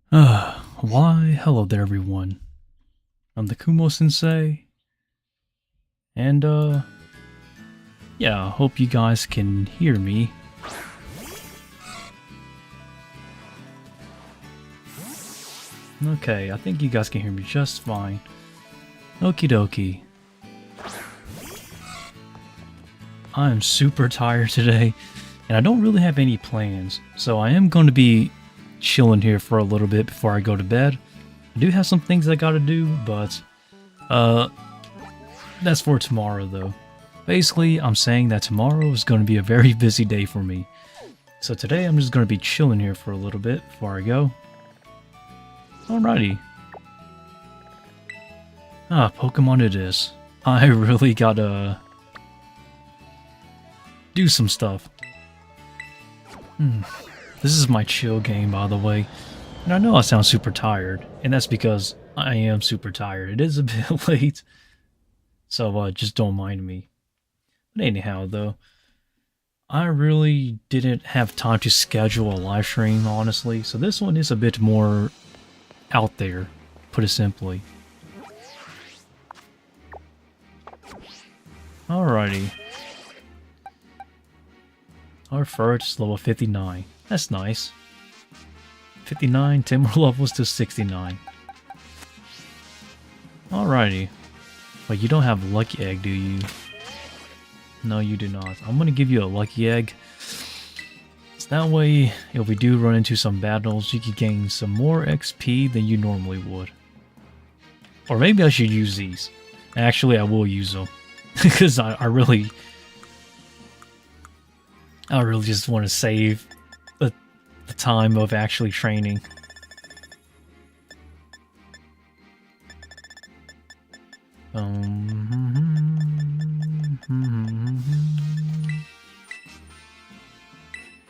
Why, hello there everyone. I'm the Kumo Sensei, and yeah, hope you guys can hear me. Okay, I think you guys can hear me just fine. Okie dokie. I am super tired today, and I don't really have any plans, so I am going to be chilling here for a little bit before I go to bed. I do have some things I gotta do, but that's for tomorrow though. Basically, I'm saying that tomorrow is going to be a very busy day for me. So today I'm just going to be chilling here for a little bit before I go. Alrighty. Pokemon it is. I really gotta do some stuff. This is my chill game, by the way. And I know I sound super tired, and that's because I am super tired. It is a bit late, so just don't mind me. But anyhow, though, I really didn't have time to schedule a live stream, honestly, so this one is a bit more out there, put it simply. Alrighty. Our first level 59. That's nice. 59, 10 more levels to 69. Alrighty. But you don't have a lucky egg, do you? No, you do not. I'm gonna give you a lucky egg. So that way, if we do run into some battles, you can gain some more XP than you normally would. Or maybe I should use these. Actually, I will use them. Because I really just want to save the time of actually training.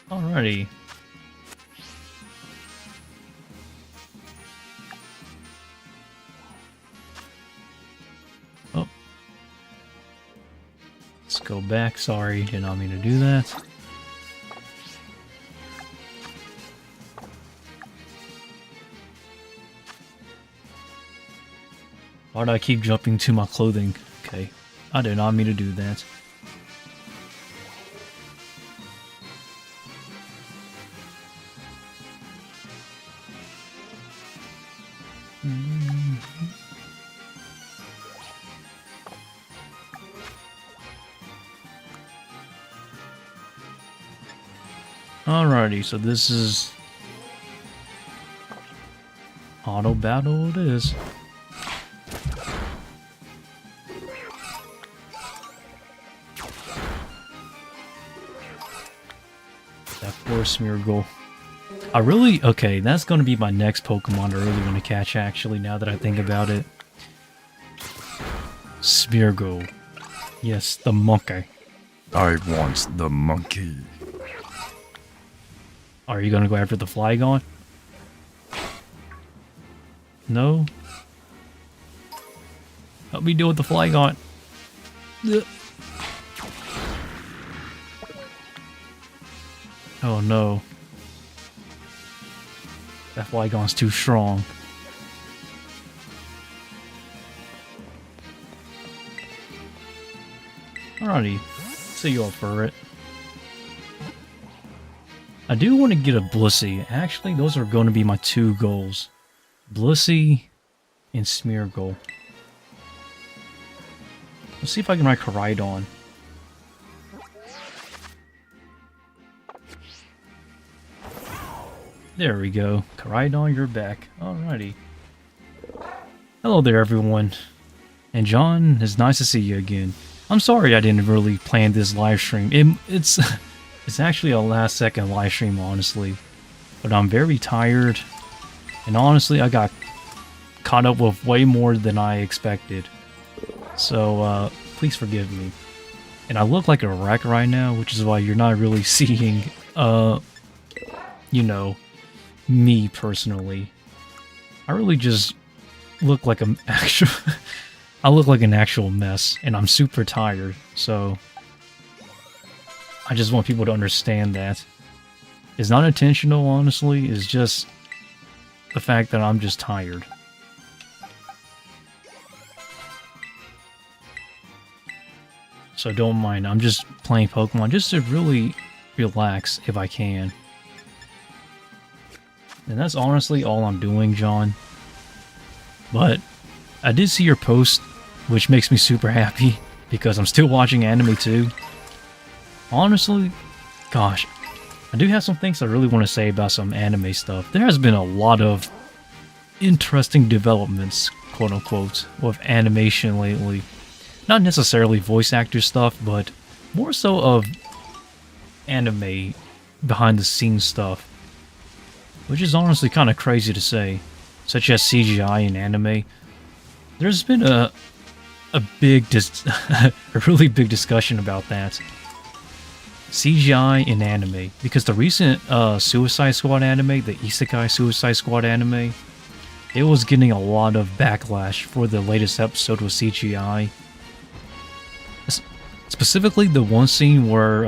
Alrighty. Oh. Let's go back. Sorry, did not mean to do that. Why do I keep jumping to my clothing? Okay, I did not mean to do that. Alrighty, so this is auto battle it is. That force Smeargle. Okay, that's going to be my next Pokemon I really want to catch, actually, now that I think about it. Smeargle. Yes, the monkey. I want the monkey. Are you going to go after the Flygon? No? Help me deal with the Flygon. Ugh. Oh no. That Flygon's too strong. Alrighty. See you up for it. I do want to get a Blissey. Actually, those are going to be my two goals. Blissey and Smeargle. Let's see if I can ride Koraidon. There we go. Koraidon, you're back. Alrighty. Hello there, everyone. And John, it's nice to see you again. I'm sorry I didn't really plan this live stream. It's actually a last-second live stream, honestly. But I'm very tired. And honestly, I got caught up with way more than I expected. So, please forgive me. And I look like a wreck right now, which is why you're not really seeing, you know, me personally. I really just look like an actual I look like an actual mess, and I'm super tired, so I just want people to understand that. It's not intentional, honestly, it's just the fact that I'm just tired. So don't mind, I'm just playing Pokemon just to really relax if I can. And that's honestly all I'm doing, John. But I did see your post, which makes me super happy because I'm still watching anime too. Honestly, gosh, I do have some things I really want to say about some anime stuff. There has been a lot of interesting developments, quote unquote, with animation lately. Not necessarily voice actor stuff, but more so of anime behind the scenes stuff. Which is honestly kind of crazy to say, such as CGI in anime. There's been a big, a really big discussion about that. CGI in anime, because the recent Suicide Squad anime, the Isekai Suicide Squad anime, it was getting a lot of backlash for the latest episode with CGI. Specifically, the one scene where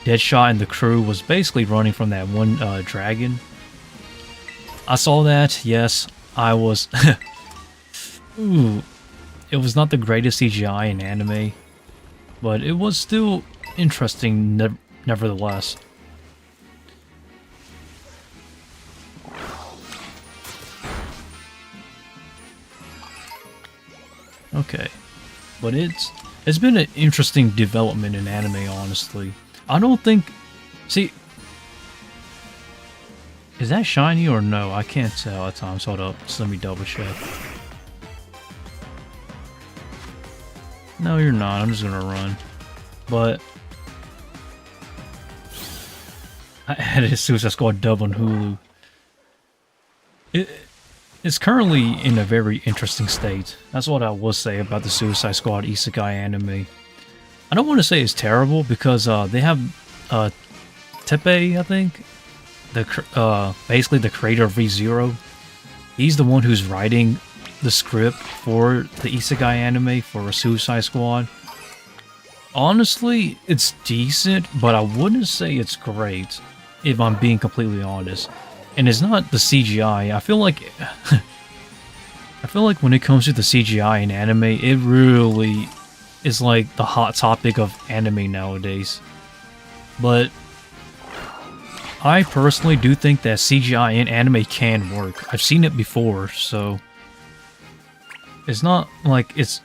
Deadshot and the crew was basically running from that one dragon. I saw that, yes, I was... Ooh, it was not the greatest CGI in anime, but it was still interesting nevertheless. Okay, but it's been an interesting development in anime, honestly. I don't think... See... Is that shiny or no? I can't tell at times. Hold up. Just let me double check. No, you're not. I'm just gonna run. But... I added Suicide Squad dub on Hulu. It's currently in a very interesting state. That's what I will say about the Suicide Squad Isekai anime. I don't want to say it's terrible because they have Teppei, I think, basically the creator of ReZero. He's the one who's writing the script for the Isekai anime for Suicide Squad. Honestly, it's decent, but I wouldn't say it's great, if I'm being completely honest. And it's not the CGI. I feel like when it comes to the CGI in anime, it really is like the hot topic of anime nowadays. But I personally do think that CGI in anime can work. I've seen it before, so it's not like it's...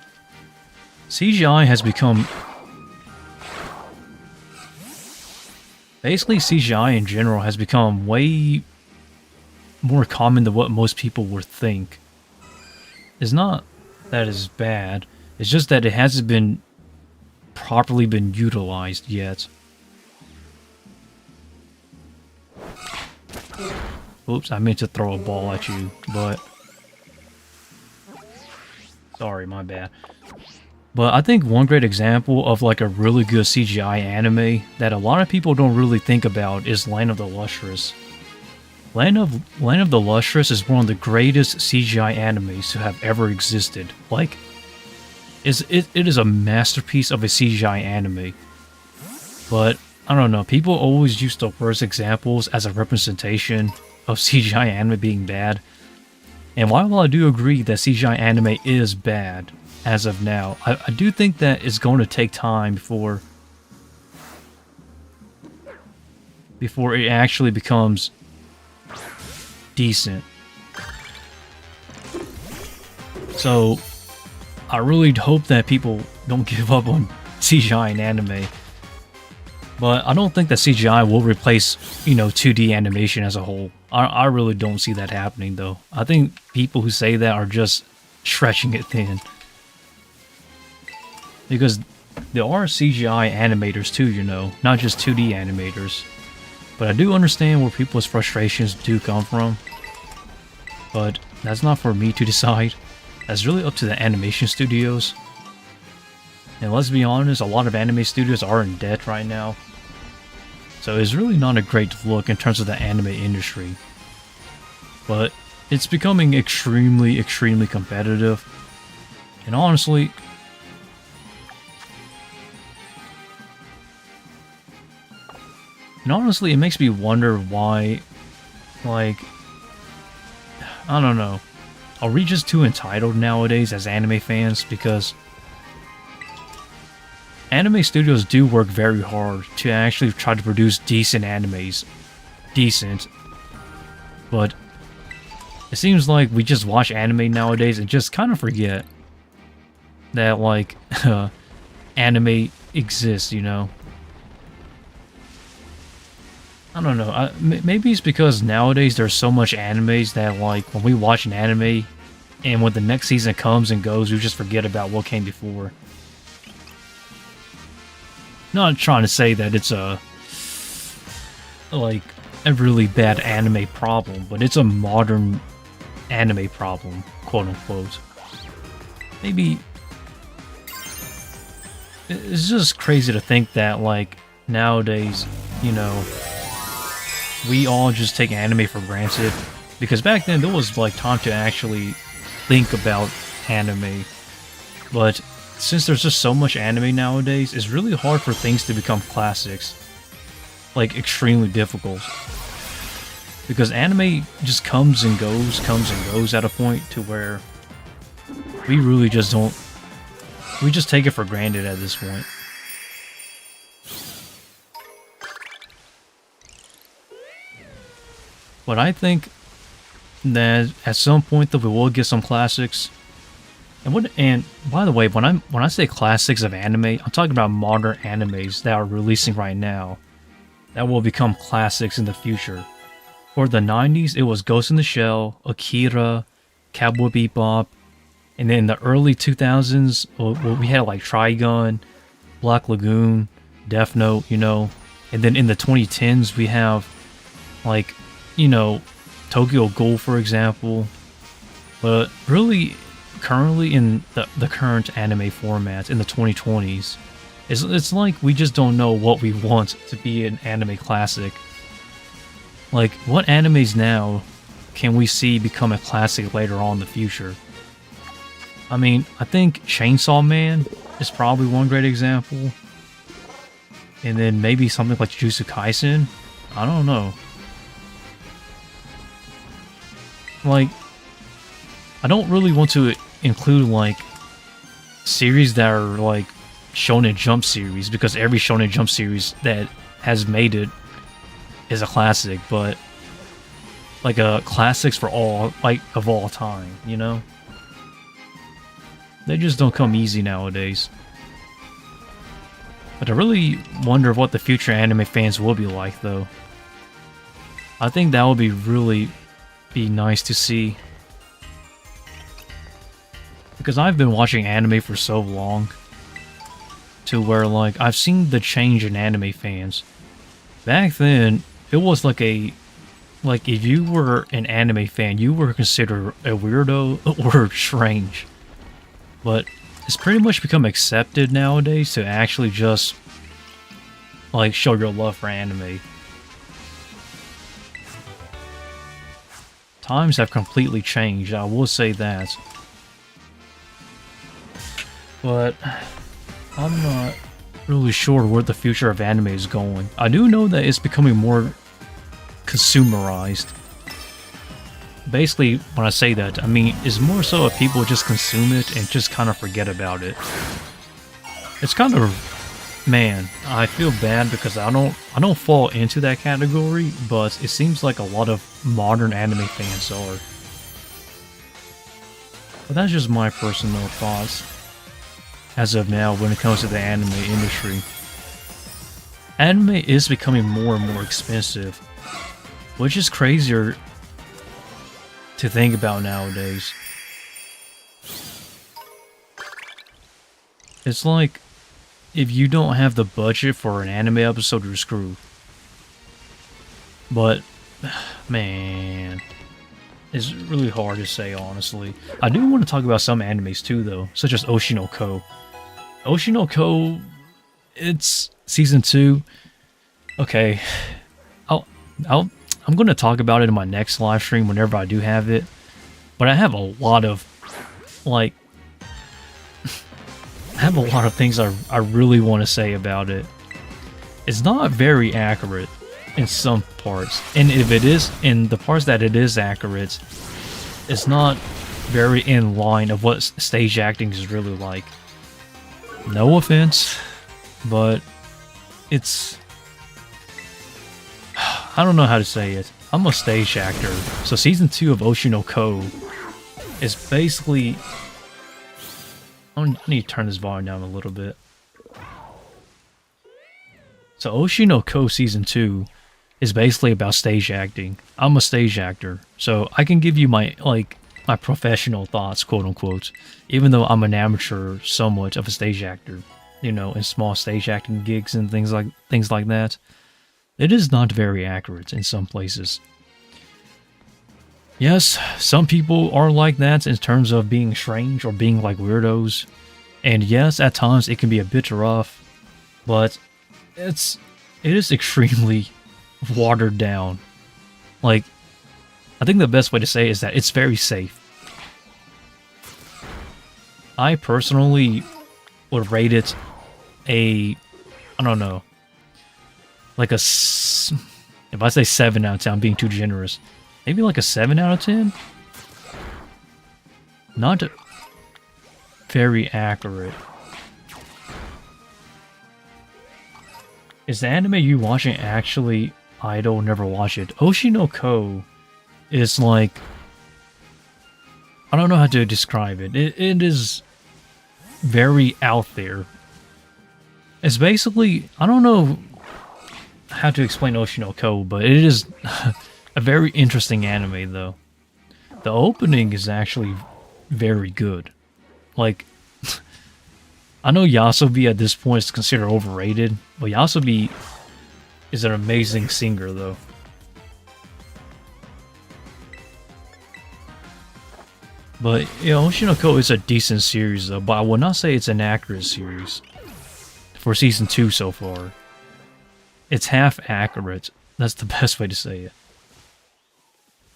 CGI has become... Basically, CGI in general has become way more common than what most people would think. It's not that it's bad, it's just that it hasn't been properly been utilized yet. Oops, I meant to throw a ball at you, but... Sorry, my bad. But I think one great example of like a really good CGI anime that a lot of people don't really think about is Land of the Lustrous. Land of the Lustrous is one of the greatest CGI animes to have ever existed. Like, it is a masterpiece of a CGI anime. But, I don't know, people always use the worst examples as a representation of CGI anime being bad. And while I do agree that CGI anime is bad as of now, I do think that it's going to take time before it actually becomes decent. So I really hope that people don't give up on CGI in anime. But I don't think that CGI will replace, 2D animation as a whole. I really don't see that happening, though. I think people who say that are just stretching it thin. Because there are CGI animators too, not just 2D animators. But I do understand where people's frustrations do come from. But that's not for me to decide. That's really up to the animation studios. And let's be honest, a lot of anime studios are in debt right now. So it's really not a great look in terms of the anime industry. But it's becoming extremely, extremely competitive. And honestly, it makes me wonder why, like, I don't know. Are we just too entitled nowadays as anime fans? Because anime studios do work very hard to actually try to produce decent animes. Decent. But it seems like we just watch anime nowadays and just kind of forget that, like, anime exists, you know? I don't know. Maybe it's because nowadays there's so much animes that, like, when we watch an anime and when the next season comes and goes, we just forget about what came before. Not trying to say that it's a really bad anime problem, but it's a modern anime problem, quote unquote. Maybe it's just crazy to think that, like, nowadays, you know, we all just take anime for granted, because back then there was, like, time to actually think about anime. But since there's just so much anime nowadays, it's really hard for things to become classics. Like, extremely difficult. Because anime just comes and goes at a point to where we really just don't... We just take it for granted at this point. But I think that at some point that we will get some classics. And by the way, when I say classics of anime, I'm talking about modern animes that are releasing right now that will become classics in the future. For the 90s, it was Ghost in the Shell, Akira, Cowboy Bebop, and then in the early 2000s, we had like Trigun, Black Lagoon, Death Note, you know. And then in the 2010s, we have, like, you know, Tokyo Ghoul, for example. But really, currently in the current anime format in the 2020s, it's like we just don't know what we want to be an anime classic. Like, what animes now can we see become a classic later on in the future? I mean, I think Chainsaw Man is probably one great example. And then maybe something like Jujutsu Kaisen. I don't know. Like, I don't really want to include, like, series that are, like, Shonen Jump series, because every Shonen Jump series that has made it is a classic, but, like, classics for all, like, of all time, you know? They just don't come easy nowadays. But I really wonder what the future anime fans will be like, though. I think that would be nice to see. Because I've been watching anime for so long, to where, like, I've seen the change in anime fans. Back then, it was like if you were an anime fan, you were considered a weirdo or strange. But it's pretty much become accepted nowadays to actually just, like, show your love for anime. Times have completely changed, I will say that. But I'm not really sure where the future of anime is going. I do know that it's becoming more consumerized. Basically, when I say that, I mean, it's more so if people just consume it and just kind of forget about it. It's kind of, man, I feel bad because I don't fall into that category, but it seems like a lot of modern anime fans are. But that's just my personal thoughts as of now when it comes to the anime industry. Anime is becoming more and more expensive, which is crazier to think about nowadays. It's like, if you don't have the budget for an anime episode, you're screwed. But, man, it's really hard to say, honestly. I do want to talk about some animes too, though, such as Oshinoko. Oshinoko, it's season 2. Okay, I'm going to talk about it in my next live stream whenever I do have it. But I have a lot of, like, things I really want to say about it. It's not very accurate in some parts. And if it is, in the parts that it is accurate, it's not very in line of what stage acting is really like. No offense, but it's... I don't know how to say it. I'm a stage actor, so season 2 of Oshi no Ko is basically... I need to turn this volume down a little bit. So Oshi no Ko season 2 is basically about stage acting. I'm a stage actor, so I can give you my professional thoughts, quote unquote, even though I'm an amateur somewhat of a stage actor, you know, in small stage acting gigs and things like that. It is not very accurate in some places. Yes, some people are like that in terms of being strange or being like weirdos. And yes, at times it can be a bit rough, but it is extremely watered down. Like, I think the best way to say it is that it's very safe. I personally would rate it I don't know, like if I say 7 out of 10, I'm being too generous. Maybe like a 7 out of 10? Not very accurate. Is the anime you watching actually idle? Never watch it. Oshi no Ko is like... I don't know how to describe it. It is very out there. It's basically... I don't know how to explain Oshi no Ko, but it is a very interesting anime, though. The opening is actually very good. Like, I know Yasobi at this point is considered overrated, but Yasobi is an amazing singer, though. But, you know, Oshi no Ko is a decent series, though, but I would not say it's an accurate series for season 2 so far. It's half accurate. That's the best way to say it.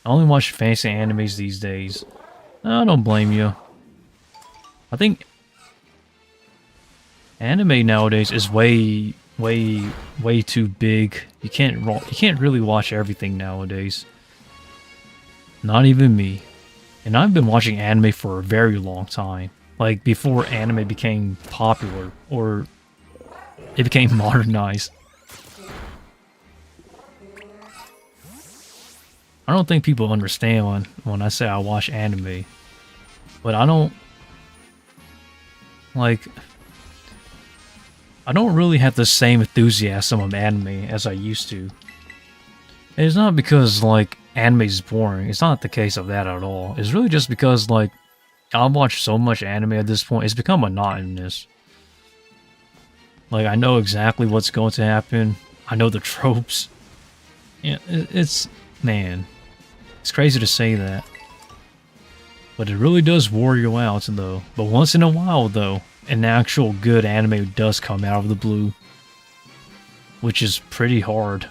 I only watch fancy animes these days. I don't blame you. I think anime nowadays is way too big. You can't really watch everything nowadays. Not even me. And I've been watching anime for a very long time. Like before anime became popular or it became modernized. I don't think people understand when I say I watch anime. But I don't really have the same enthusiasm of anime as I used to. And it's not because, like, anime is boring. It's not the case of that at all. It's really just because, like, I've watched so much anime at this point, it's become monotonous. Like, I know exactly what's going to happen. I know the tropes. Yeah, man, it's crazy to say that. But it really does wore you out, though. But once in a while, though, an actual good anime does come out of the blue. Which is pretty hard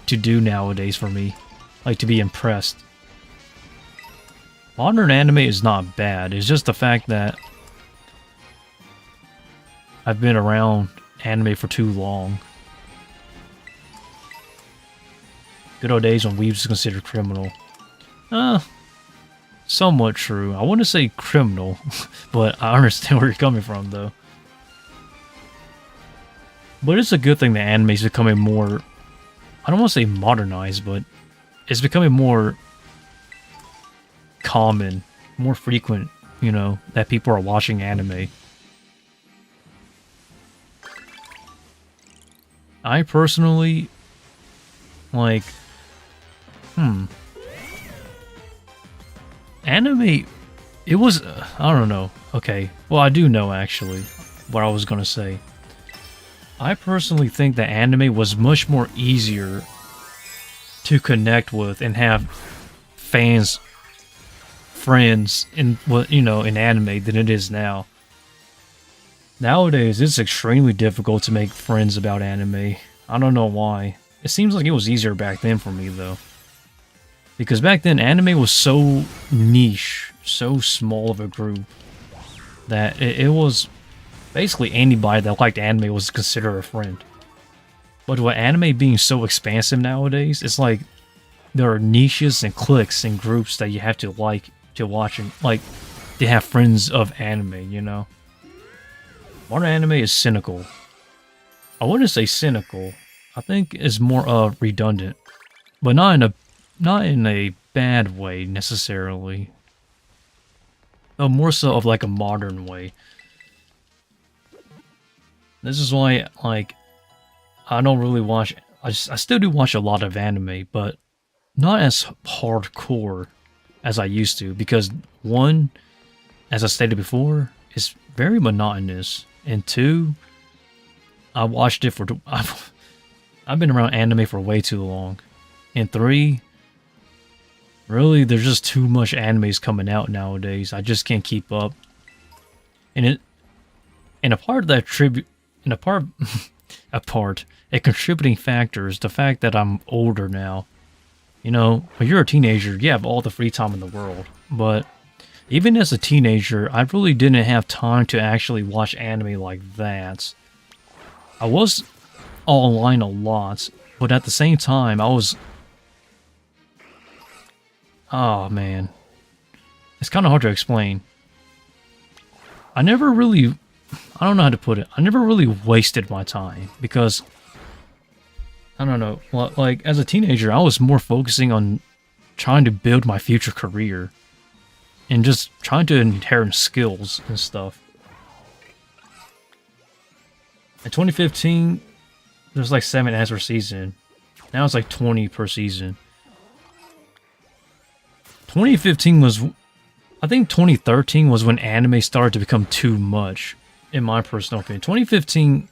to do nowadays for me. Like, to be impressed. Modern anime is not bad. It's just the fact that I've been around anime for too long. Good old days when weebs was considered criminal. Somewhat true. I wouldn't say criminal, but I understand where you're coming from, though. But it's a good thing that anime is becoming more... I don't want to say modernized, but it's becoming more common, more frequent, you know, that people are watching anime. I personally, like, anime, it was, I don't know. Okay, well, I do know, actually, what I was gonna say. I personally think that anime was much more easier to connect with and have friends in, in anime than it is now. Nowadays, it's extremely difficult to make friends about anime. I don't know why. It seems like it was easier back then for me, though. Because back then, anime was so niche, so small of a group, that it was basically anybody that liked anime was considered a friend. But with anime being so expansive nowadays, it's like there are niches and cliques and groups that you have to like to watching, like, to have friends of anime, you know? Modern anime is cynical. I wouldn't say cynical. I think it's more redundant, but not in a bad way necessarily. More so of like a modern way. This is why, like, I don't really watch. I still do watch a lot of anime, but not as hardcore as I used to, because one, as I stated before, it's very monotonous, and two, I watched it for I've been around anime for way too long, and three, really there's just too much animes coming out nowadays. I just can't keep up, and a part of that tribute, and a contributing factor is the fact that I'm older now. You know, when you're a teenager, you have all the free time in the world. But even as a teenager, I really didn't have time to actually watch anime like that. I was online a lot, but at the same time, I was... Oh, man. It's kind of hard to explain. I never really... I don't know how to put it. I never really wasted my time, because... I don't know, like, as a teenager, I was more focusing on trying to build my future career and just trying to inherit skills and stuff. In 2015, there's like 7 ads per season. Now it's like 20 per season. 2015 was... I think 2013 was when anime started to become too much, in my personal opinion. 2015,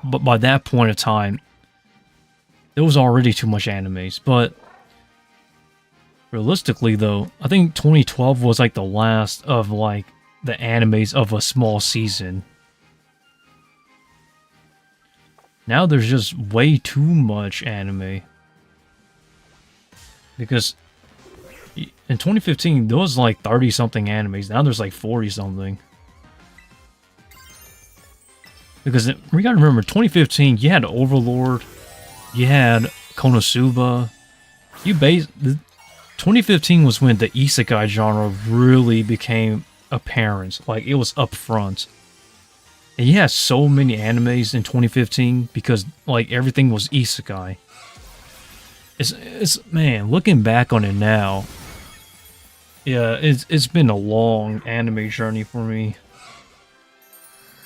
but by that point of time, there was already too much animes, but realistically though, I think 2012 was like the last of like the animes of a small season. Now there's just way too much anime. Because in 2015 there was like 30 something animes, now there's like 40 something. Because we gotta remember, 2015 you had Overlord, you had Konosuba. 2015 was when the isekai genre really became apparent. Like, it was up front. And you had so many animes in 2015 because, like, everything was isekai. Man, looking back on it now, yeah, it's been a long anime journey for me.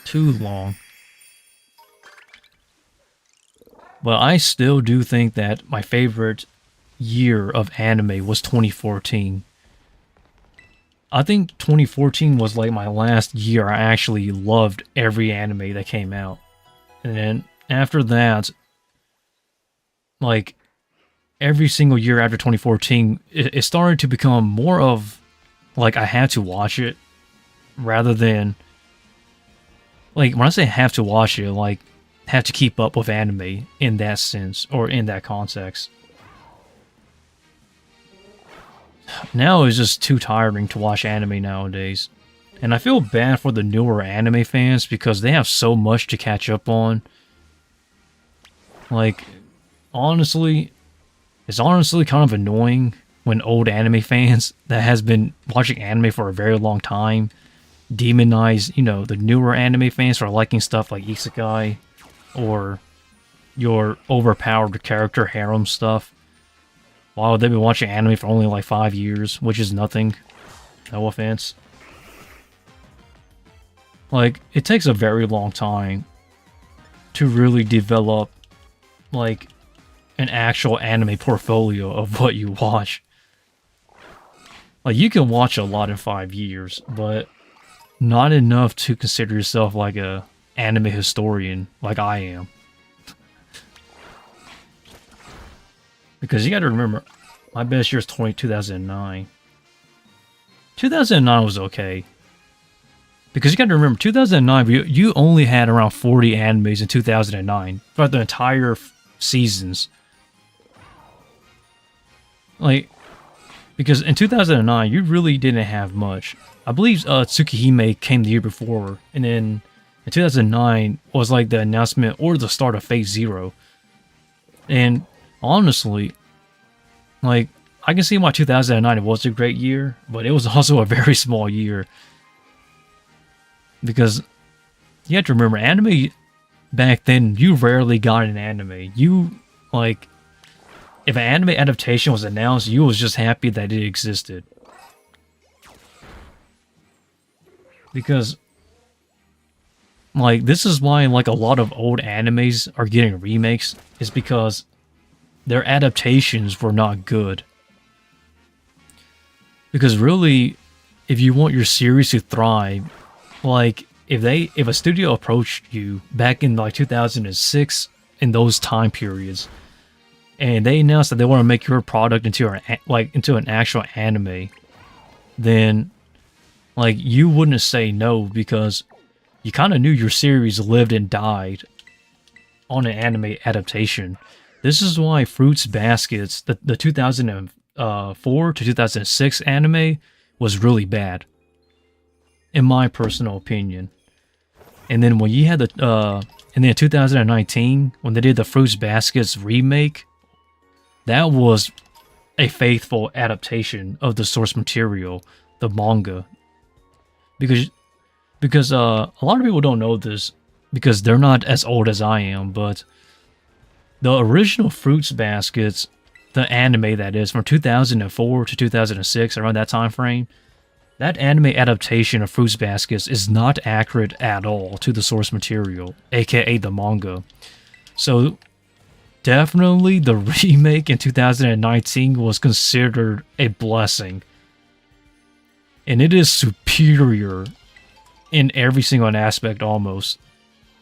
Too long. But I still do think that my favorite year of anime was 2014. I think 2014 was like my last year I actually loved every anime that came out. And then after that, like, every single year after 2014, it started to become more of, like, I had to watch it, rather than, like, when I say have to watch it, like, have to keep up with anime in that sense, or in that context. Now it's just too tiring to watch anime nowadays. And I feel bad for the newer anime fans because they have so much to catch up on. Like, honestly, it's honestly kind of annoying when old anime fans that has been watching anime for a very long time demonize, you know, the newer anime fans for liking stuff like isekai, or your overpowered character harem stuff. Wow, they've been watching anime for only like 5 years, which is nothing. No offense. Like, it takes a very long time to really develop, like, an actual anime portfolio of what you watch. Like, you can watch a lot in 5 years, but not enough to consider yourself like a anime historian like I am. Because you gotta remember, my best year is 2009. 2009 was okay. Because you gotta remember, 2009, you only had around 40 animes in 2009 throughout the entire seasons. Like, because in 2009, you really didn't have much. I believe Tsukihime came the year before, and then in 2009 was like the announcement or the start of Phase Zero. And honestly, like, I can see why 2009 was a great year, but it was also a very small year. Because you have to remember, anime back then, you rarely got an anime. You, like, if an anime adaptation was announced, you was just happy that it existed. Because, like, this is why, like, a lot of old animes are getting remakes, is because their adaptations were not good. Because really, if you want your series to thrive, like, if a studio approached you back in, like, 2006, in those time periods, and they announced that they want to make your product into an actual anime, then, like, you wouldn't say no, because you kind of knew your series lived and died on an anime adaptation. This is why Fruits Baskets, the 2004 to 2006 anime, was really bad, in my personal opinion. And then when you had and then 2019, when they did the Fruits Baskets remake, that was a faithful adaptation of the source material, the manga. Because a lot of people don't know this, because they're not as old as I am, but the original Fruits Baskets, the anime that is, from 2004 to 2006, around that time frame, that anime adaptation of Fruits Baskets is not accurate at all to the source material, aka the manga. So definitely the remake in 2019 was considered a blessing. And it is superior in every single aspect almost.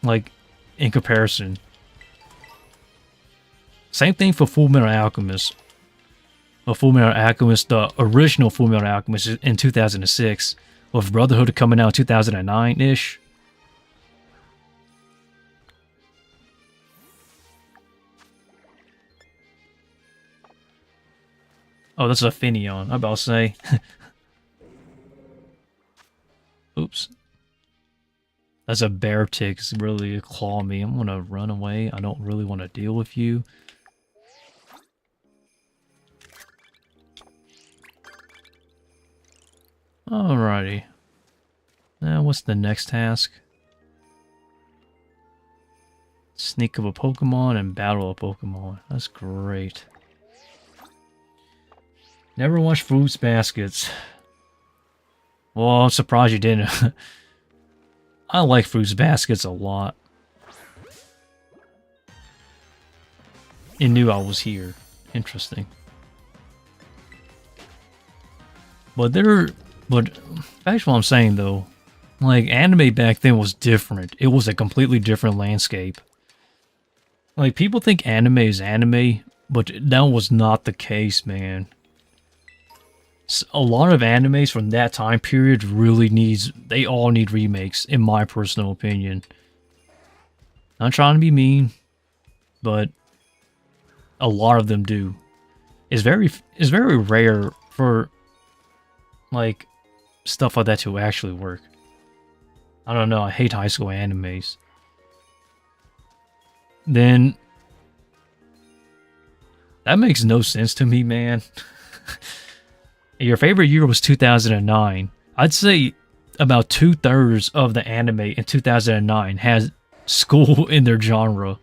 Like, in comparison. Same thing for Fullmetal Alchemist. Fullmetal Alchemist, the original Fullmetal Alchemist in 2006, with Brotherhood coming out in 2009-ish. Oh, that's a Finion. I'm about to say. Oops. That's a bear tick. It's really claw me. I'm gonna run away. I don't really want to deal with you. Alrighty. Now, what's the next task? Sneak up a Pokemon and battle a Pokemon. That's great. Never watched Fruits Baskets. Well, I'm surprised you didn't. I like Fruits Baskets a lot. It knew I was here. Interesting. But that's what I'm saying though. Like, anime back then was different. It was a completely different landscape. Like, people think anime is anime, but that was not the case, man. A lot of animes from that time period they all need remakes, in my personal opinion. Not trying to be mean, but a lot of them do. It's very rare for, like, stuff like that to actually work. I don't know, I hate high school animes. Then that makes no sense to me, man. Your favorite year was 2009. I'd say about 2/3 of the anime in 2009 has school in their genre.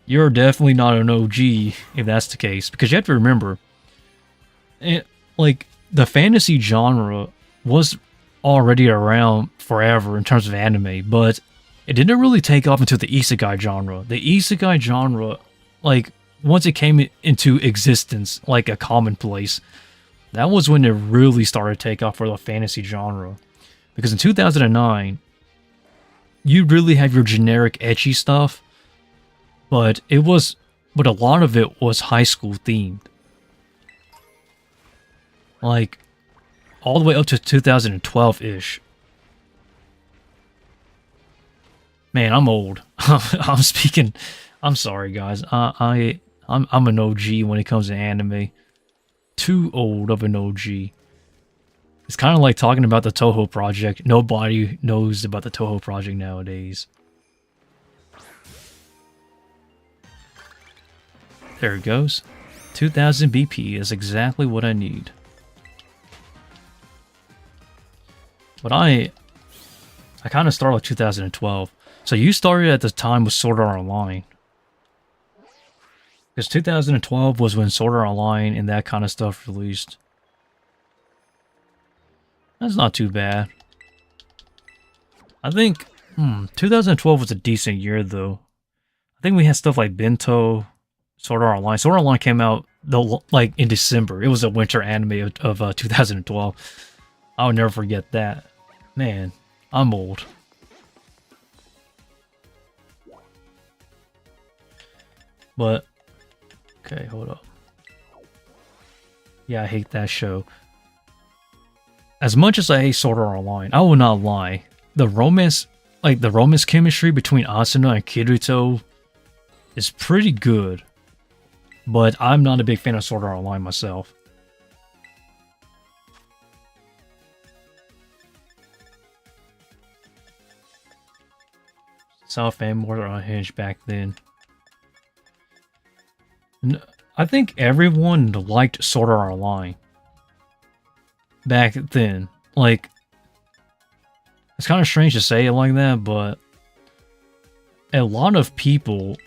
You're definitely not an OG if that's the case, because you have to remember, like, the fantasy genre was already around forever in terms of anime, but it didn't really take off into the isekai genre. The isekai genre, like, once it came into existence, like a commonplace, that was when it really started to take off for the fantasy genre. Because in 2009, you really have your generic ecchi stuff, but a lot of it was high school themed. Like, all the way up to 2012-ish. Man, I'm old. I'm sorry, guys. I'm an OG when it comes to anime. Too old of an OG. It's kind of like talking about the Toho Project. Nobody knows about the Toho Project nowadays. There it goes. 2000 BP is exactly what I need. But I kind of started with 2012. So you started at the time with Sword Art Online. Because 2012 was when Sword Art Online and that kind of stuff released. That's not too bad. I think 2012 was a decent year though. I think we had stuff like Bento, Sword Art Online. Sword Art Online came out like in December. It was a winter anime of 2012. I'll never forget that. Man, I'm old. But okay, hold up. Yeah, I hate that show. As much as I hate Sword Art Online, I will not lie. The romance chemistry between Asuna and Kirito is pretty good. But I'm not a big fan of Sword Art Online myself. South fan more unhinged back then. I think everyone liked Sword Art Online back then. Like, it's kind of strange to say it like that, but a lot of people.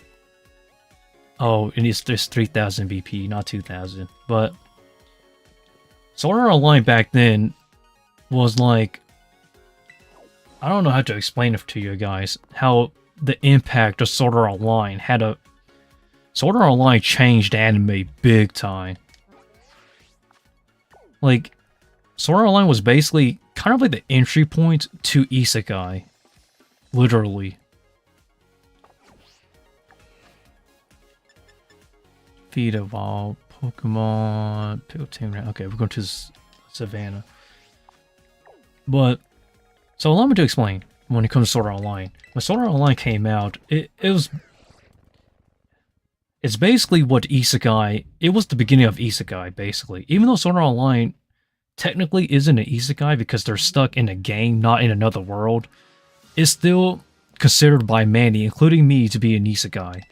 Oh, it is just 3000 BP, not 2000. But Sword Art Online back then was like, I don't know how to explain it to you guys. How the impact of Sword Art Online had a Sword Art Online changed anime big time. Like, Sword Art Online was basically kind of like the entry point to Isekai. Literally. Feed of all Pokemon. Okay, we're going to Savannah. But, so allow me to explain when it comes to Sword Art Online. When Sword Art Online came out, it's basically what Isekai, it was the beginning of Isekai, basically. Even though Sword Art Online technically isn't an Isekai because they're stuck in a game, not in another world, it's still considered by many, including me, to be an Isekai.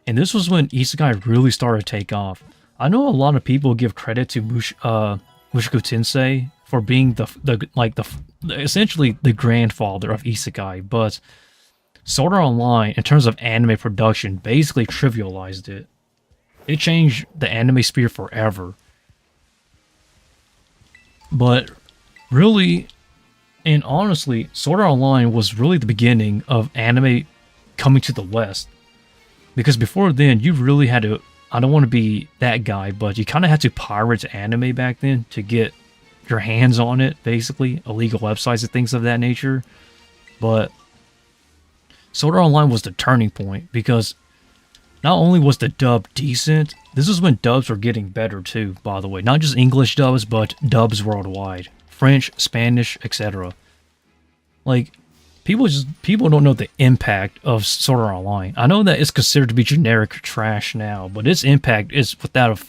And this was when Isekai really started to take off. I know a lot of people give credit to Mushoku Tensei for being essentially the grandfather of Isekai, but Sword Art Online, in terms of anime production, basically trivialized it. It changed the anime sphere forever. But really, and honestly, Sword Art Online was really the beginning of anime coming to the West. Because before then, you really had to, I don't want to be that guy, but you kind of had to pirate anime back then to get your hands on it, basically. Illegal websites and things of that nature. But Sword Art Online was the turning point, because not only was the dub decent, this is when dubs were getting better too, by the way. Not just English dubs, but dubs worldwide. French, Spanish, etc. Like, people don't know the impact of Sword Art Online. I know that it's considered to be generic trash now, but its impact is without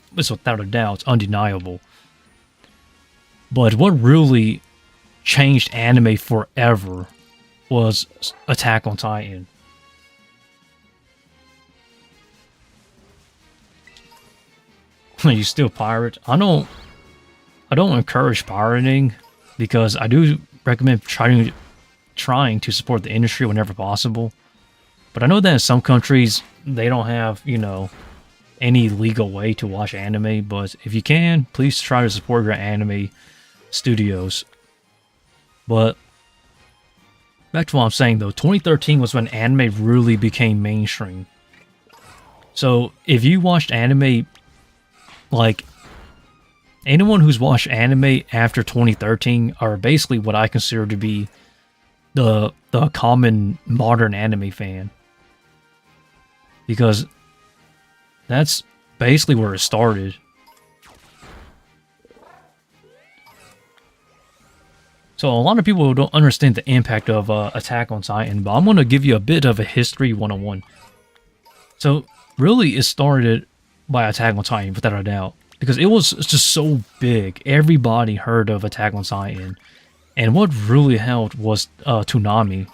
a doubt undeniable. But what really changed anime forever was Attack on Titan. You still pirate? I don't encourage pirating, because I do recommend trying to support the industry whenever possible. But I know that in some countries they don't have, any legal way to watch anime, but if you can, please try to support your anime studios. But back to what I'm saying though, 2013 was when anime really became mainstream. So if you watched anime, like, anyone who's watched anime after 2013 are basically what I consider to be the common modern anime fan. Because that's basically where it started. So a lot of people don't understand the impact of Attack on Titan, but I'm going to give you a bit of a history 101. So really it started by Attack on Titan, without a doubt. Because it was just so big. Everybody heard of Attack on Titan. And what really helped was Toonami.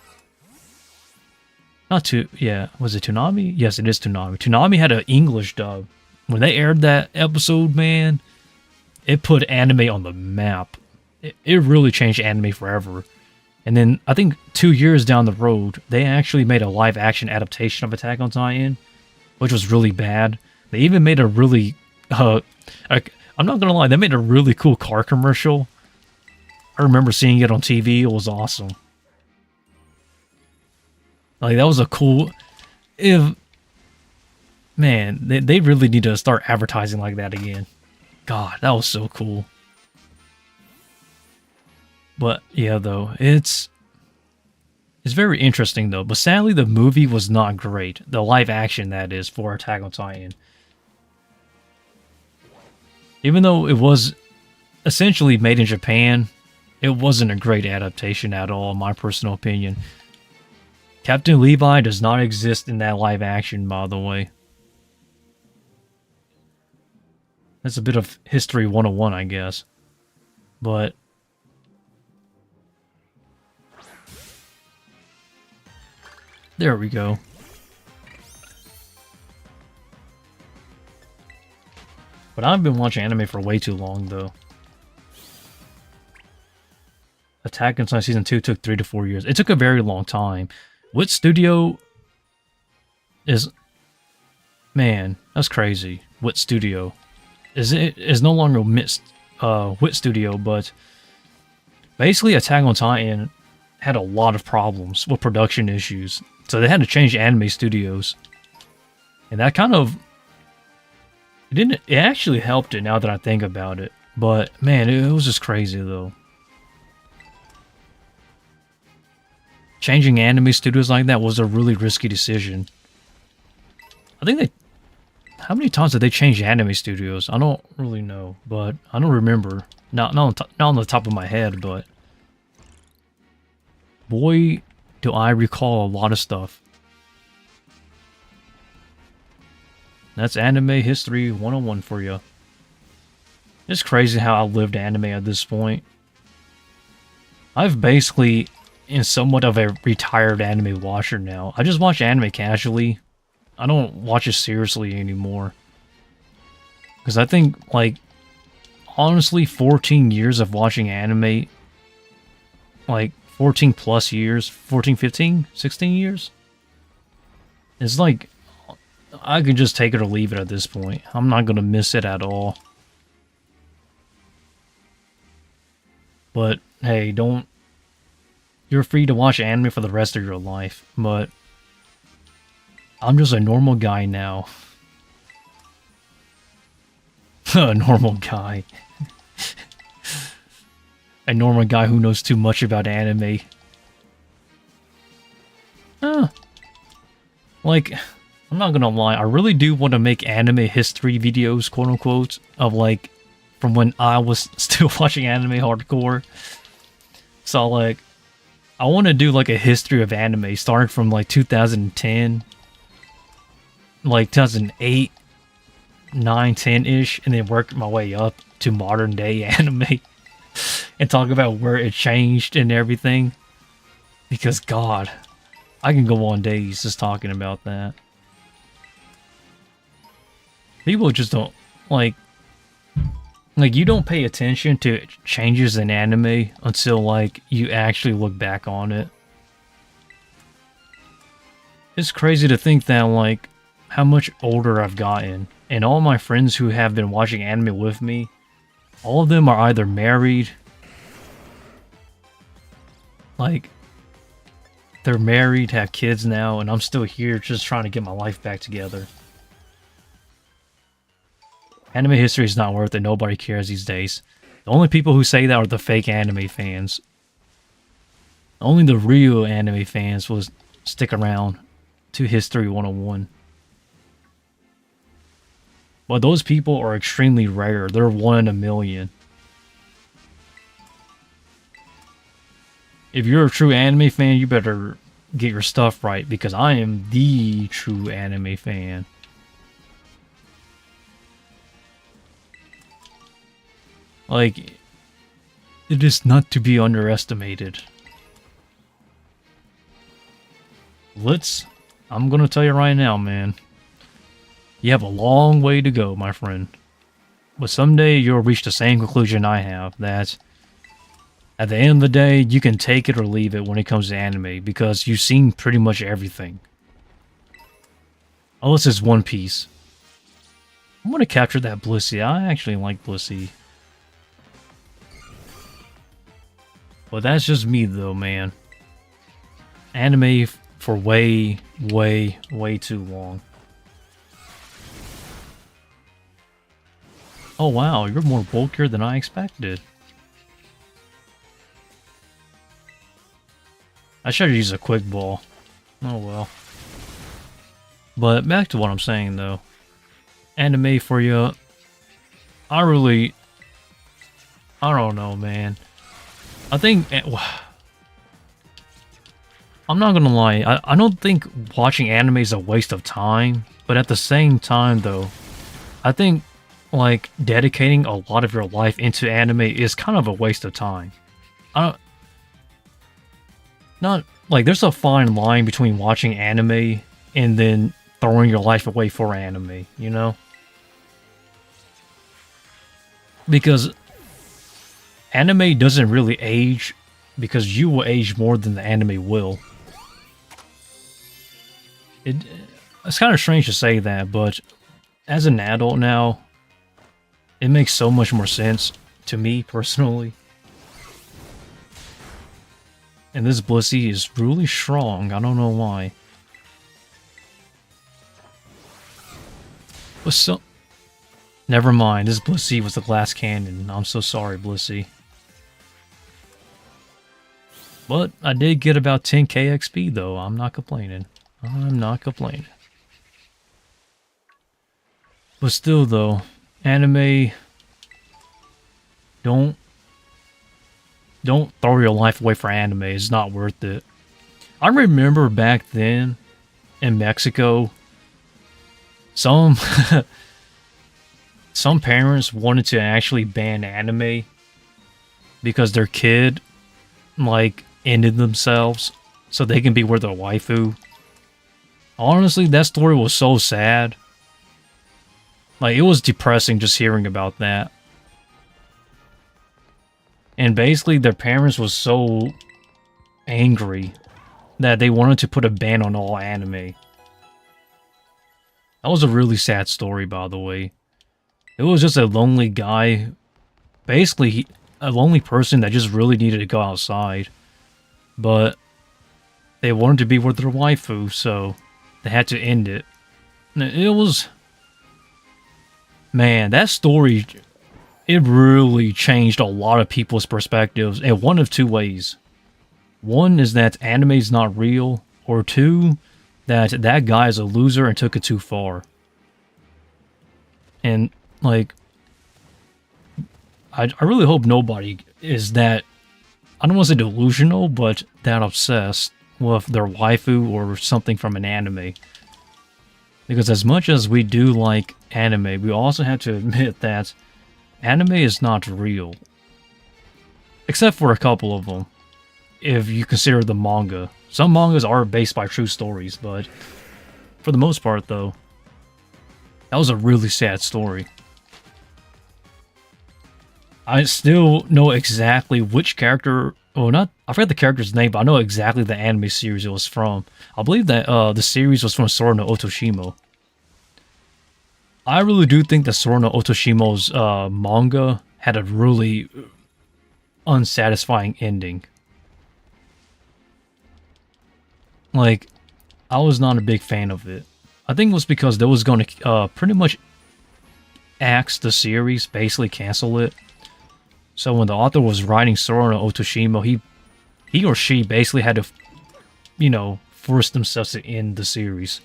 Was it Toonami? Yes, it is Toonami. Toonami had an English dub when they aired that episode, man, it put anime on the map. It really changed anime forever. And then I think 2 years down the road, they actually made a live action adaptation of Attack on Titan, which was really bad. They even made a really, I'm not gonna lie, they made a really cool car commercial. I remember seeing it on TV. It was awesome. Like, that was a cool. Man, they really need to start advertising like that again. God, that was so cool. But yeah, though, it's very interesting though. But sadly, the movie was not great. The live action, that is, for Attack on Titan. Even though it was essentially made in Japan, it wasn't a great adaptation at all, in my personal opinion. Captain Levi does not exist in that live action, by the way. That's a bit of History 101, I guess. But there we go. But I've been watching anime for way too long, though. Attack on Titan Season 2 took 3 to 4 years. It took a very long time. What studio is... Man, that's crazy. What studio? Is no longer Wit Studio, but... Basically, Attack on Titan had a lot of problems with production issues. So they had to change anime studios. And that kind of... It actually helped it now that I think about it. But, man, it was just crazy, though. Changing anime studios like that was a really risky decision. I think they... How many times did they change anime studios? I don't really know, but I don't remember. Not on the top of my head, but... Boy, do I recall a lot of stuff. That's Anime History 101 for you. It's crazy how I lived anime at this point. I've basically in somewhat of a retired anime watcher now. I just watch anime casually. I don't watch it seriously anymore. Because I think, like, honestly, 14 years of watching anime, like, 14 plus years, 14, 15, 16 years? It's like, I can just take it or leave it at this point. I'm not going to miss it at all. But, hey, don't... You're free to watch anime for the rest of your life, but... I'm just a normal guy now. A normal guy. A normal guy who knows too much about anime. Like, I'm not gonna lie, I really do want to make anime history videos, quote unquote, of like, from when I was still watching anime hardcore. So like, I want to do like a history of anime, starting from like 2010, like 2008, 9, 10-ish, and then work my way up to modern day anime. And talk about where it changed and everything. Because, God, I can go on days just talking about that. People just don't, like, you don't pay attention to changes in anime until, like, you actually look back on it. It's crazy to think that, like, how much older I've gotten. And all my friends who have been watching anime with me, all of them are either married... Like, they're married, have kids now, and I'm still here just trying to get my life back together. Anime history is not worth it. Nobody cares these days. The only people who say that are the fake anime fans. Only the real anime fans will stick around to History 101. But those people are extremely rare. They're 1 in a million. If you're a true anime fan, you better get your stuff right, because I am the true anime fan. Like, it is not to be underestimated. I'm gonna tell you right now, man. You have a long way to go, my friend. But someday you'll reach the same conclusion I have, that at the end of the day, you can take it or leave it when it comes to anime, because you've seen pretty much everything. Unless it's One Piece. I'm gonna capture that Blissey. I actually like Blissey. But that's just me though, man. Anime for way, way, way too long. Oh wow, you're more bulkier than I expected. I should have used a quick ball. Oh well. But back to what I'm saying though. Anime for you. I don't know, man. I think... I'm not gonna lie. I don't think watching anime is a waste of time. But at the same time though, I think like dedicating a lot of your life into anime is kind of a waste of time. Not like there's a fine line between watching anime and then throwing your life away for anime, you know? Because anime doesn't really age, because you will age more than the anime will. It's kind of strange to say that, but as an adult now, it makes so much more sense to me personally. And this Blissey is really strong. I don't know why. But so... Never mind, this Blissey was the glass cannon. I'm so sorry, Blissey. But I did get about 10k XP though. I'm not complaining. I'm not complaining. But still though, anime... Don't throw your life away for anime. It's not worth it. I remember back then in Mexico, some some parents wanted to actually ban anime because their kid like ended themselves so they can be with their waifu. Honestly, that story was so sad. Like, it was depressing just hearing about that. And basically, their parents was so angry that they wanted to put a ban on all anime. That was a really sad story, by the way. It was just a lonely guy. Basically, a lonely person that just really needed to go outside. But they wanted to be with their waifu, so they had to end it. It was... Man, that story... It really changed a lot of people's perspectives in one of two ways. One is that anime is not real, or two, that that guy is a loser and took it too far. And, like, I really hope nobody is that, I don't want to say delusional, but that obsessed with their waifu or something from an anime. Because as much as we do like anime, we also have to admit that anime is not real. Except for a couple of them. If you consider the manga. Some mangas are based by true stories, but for the most part though, that was a really sad story. I still know exactly which character, well not, I forget the character's name, but I know exactly the anime series it was from. I believe that the series was from Sora no Otoshimo. I really do think that Sora no Otoshimo's manga had a really unsatisfying ending. Like, I was not a big fan of it. I think it was because they was going to pretty much axe the series, basically cancel it. So when the author was writing Sora no Otoshimo, he or she basically had to, you know, force themselves to end the series.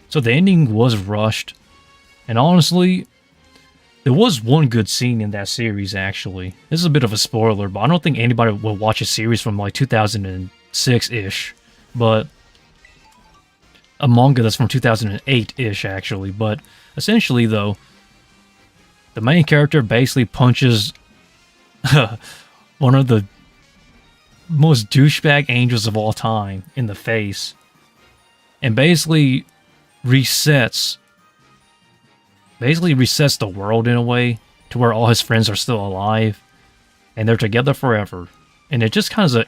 So the ending was rushed. And honestly, there was one good scene in that series, actually. This is a bit of a spoiler, but I don't think anybody will watch a series from like 2006-ish. But a manga that's from 2008-ish, actually. But essentially, though, the main character basically punches one of the most douchebag angels of all time in the face. And basically resets basically resets the world in a way to where all his friends are still alive and they're together forever. And it just kind of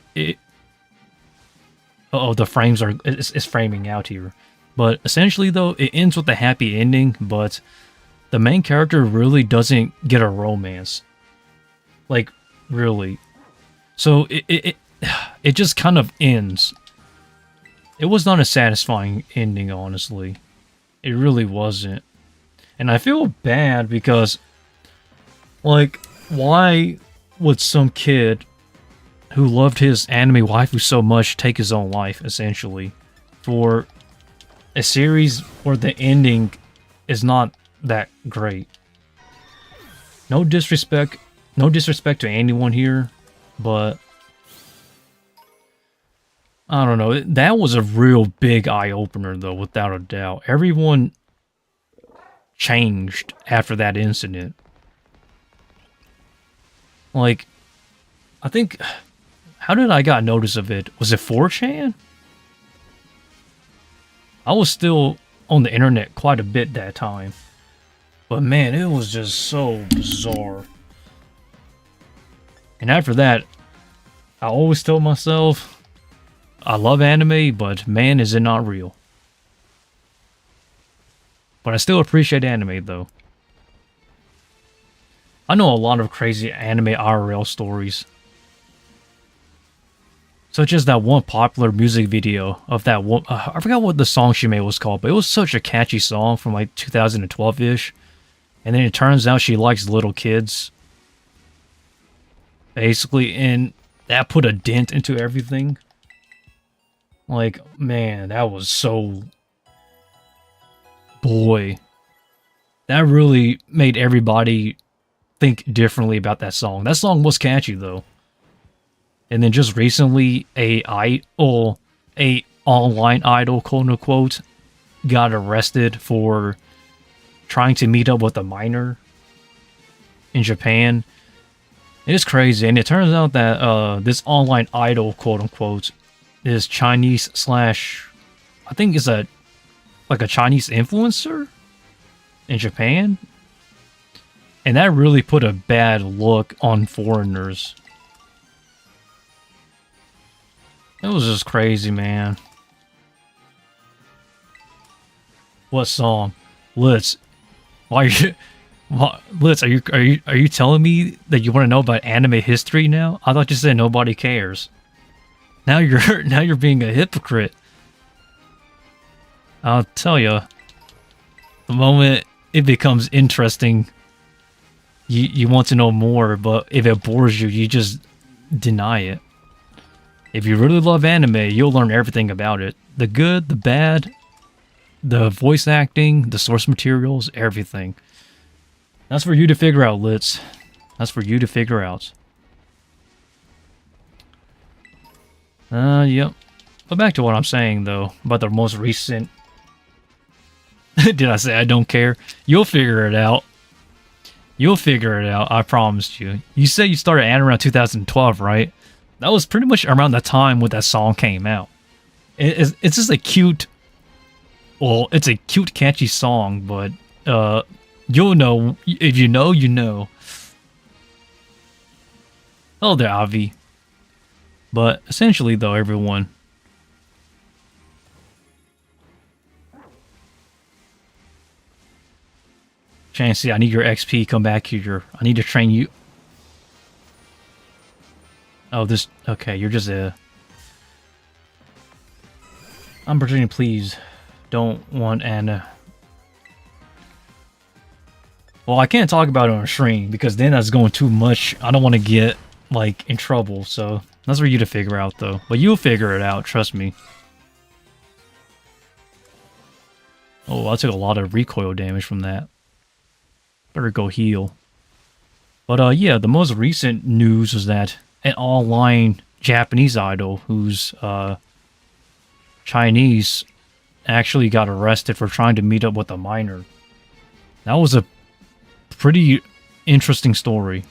the frames are it's framing out here. But essentially though, it ends with a happy ending, but the main character really doesn't get a romance. Like, really. So it just kind of ends. It was not a satisfying ending, honestly. It really wasn't. And I feel bad because, like, why would some kid who loved his anime waifu so much take his own life, essentially, for a series where the ending is not that great? No disrespect to anyone here, but I don't know. That was a real big eye-opener, though, without a doubt. Everyone changed after that incident. Like, I think... How did I got notice of it? Was it 4chan? I was still on the internet quite a bit that time. But man, it was just so bizarre. And after that, I always told myself... I love anime, but man, is it not real. But I still appreciate anime, though. I know a lot of crazy anime IRL stories. Such as that one popular music video of that one... I forgot what the song she made was called, but it was such a catchy song from like 2012-ish. And then it turns out she likes little kids. Basically, and that put a dent into everything. Like, man, that was so... Boy. That really made everybody think differently about that song. That song was catchy, though. And then just recently, a online idol, quote-unquote, got arrested for trying to meet up with a minor in Japan. It is crazy, and it turns out that this online idol, quote-unquote, is Chinese slash, I think is like a Chinese influencer in Japan. And that really put a bad look on foreigners. It was just crazy, man. What song? Litz. Litz, are you telling me that you want to know about anime history now? I thought you said nobody cares. Now you're being a hypocrite. I'll tell you, the moment it becomes interesting, you want to know more, but if it bores you, you just deny it. If you really love anime, you'll learn everything about it. The good, the bad, the voice acting, the source materials, everything. That's for you to figure out, Litz. That's for you to figure out. Yep. But back to what I'm saying, though, about the most recent... Did I say I don't care? You'll figure it out. You'll figure it out, I promised you. You said you started anime around 2012, right? That was pretty much around the time when that song came out. It's just a cute... Well, it's a cute, catchy song, but... You'll know. If you know, you know. Hello there, Avi. But essentially, though, everyone... Chansey, I need your XP. Come back here. I need to train you. Oh, this... Okay, you're just a... I'm pretending, please. Don't want Anna... Well, I can't talk about it on a stream, because then that's going too much. I don't want to get, like, in trouble, so... That's for you to figure out, though. But you'll figure it out, trust me. Oh, I took a lot of recoil damage from that. Better go heal. But, yeah, the most recent news was that an online Japanese idol who's, Chinese actually got arrested for trying to meet up with a minor. That was a pretty interesting story.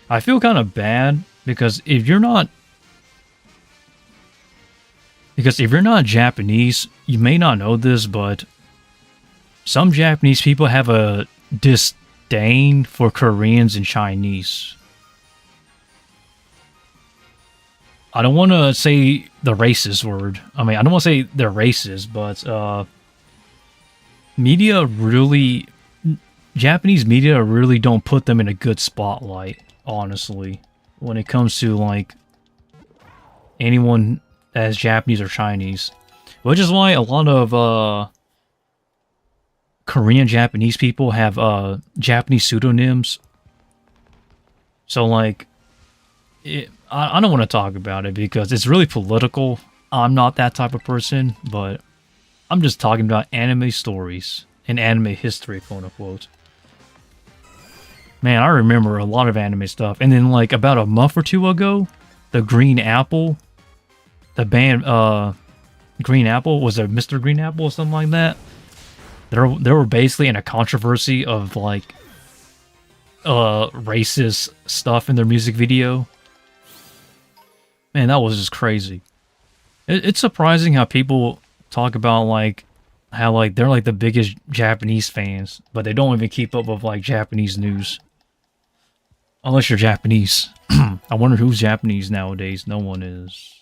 I feel kind of bad because if you're not Japanese, you may not know this, but some Japanese people have a disdain for Koreans and Chinese. I don't want to say the racist word. I mean, I don't want to say they're racist, but media really, Japanese media really don't put them in a good spotlight, honestly, when it comes to like anyone as Japanese or Chinese. Which is why a lot of Korean Japanese people have Japanese pseudonyms. So like, I don't want to talk about it because it's really political. I'm not that type of person, but I'm just talking about anime stories and anime history, quote unquote. Man, I remember a lot of anime stuff. And then like about a month or two ago, the Green Apple, the band Green Apple, was it Mr. Green Apple or something like that? They were basically in a controversy of like racist stuff in their music video. Man, that was just crazy. It's surprising how people talk about like how like they're like the biggest Japanese fans, but they don't even keep up with like Japanese news. Unless you're Japanese. I wonder who's Japanese nowadays. No one is.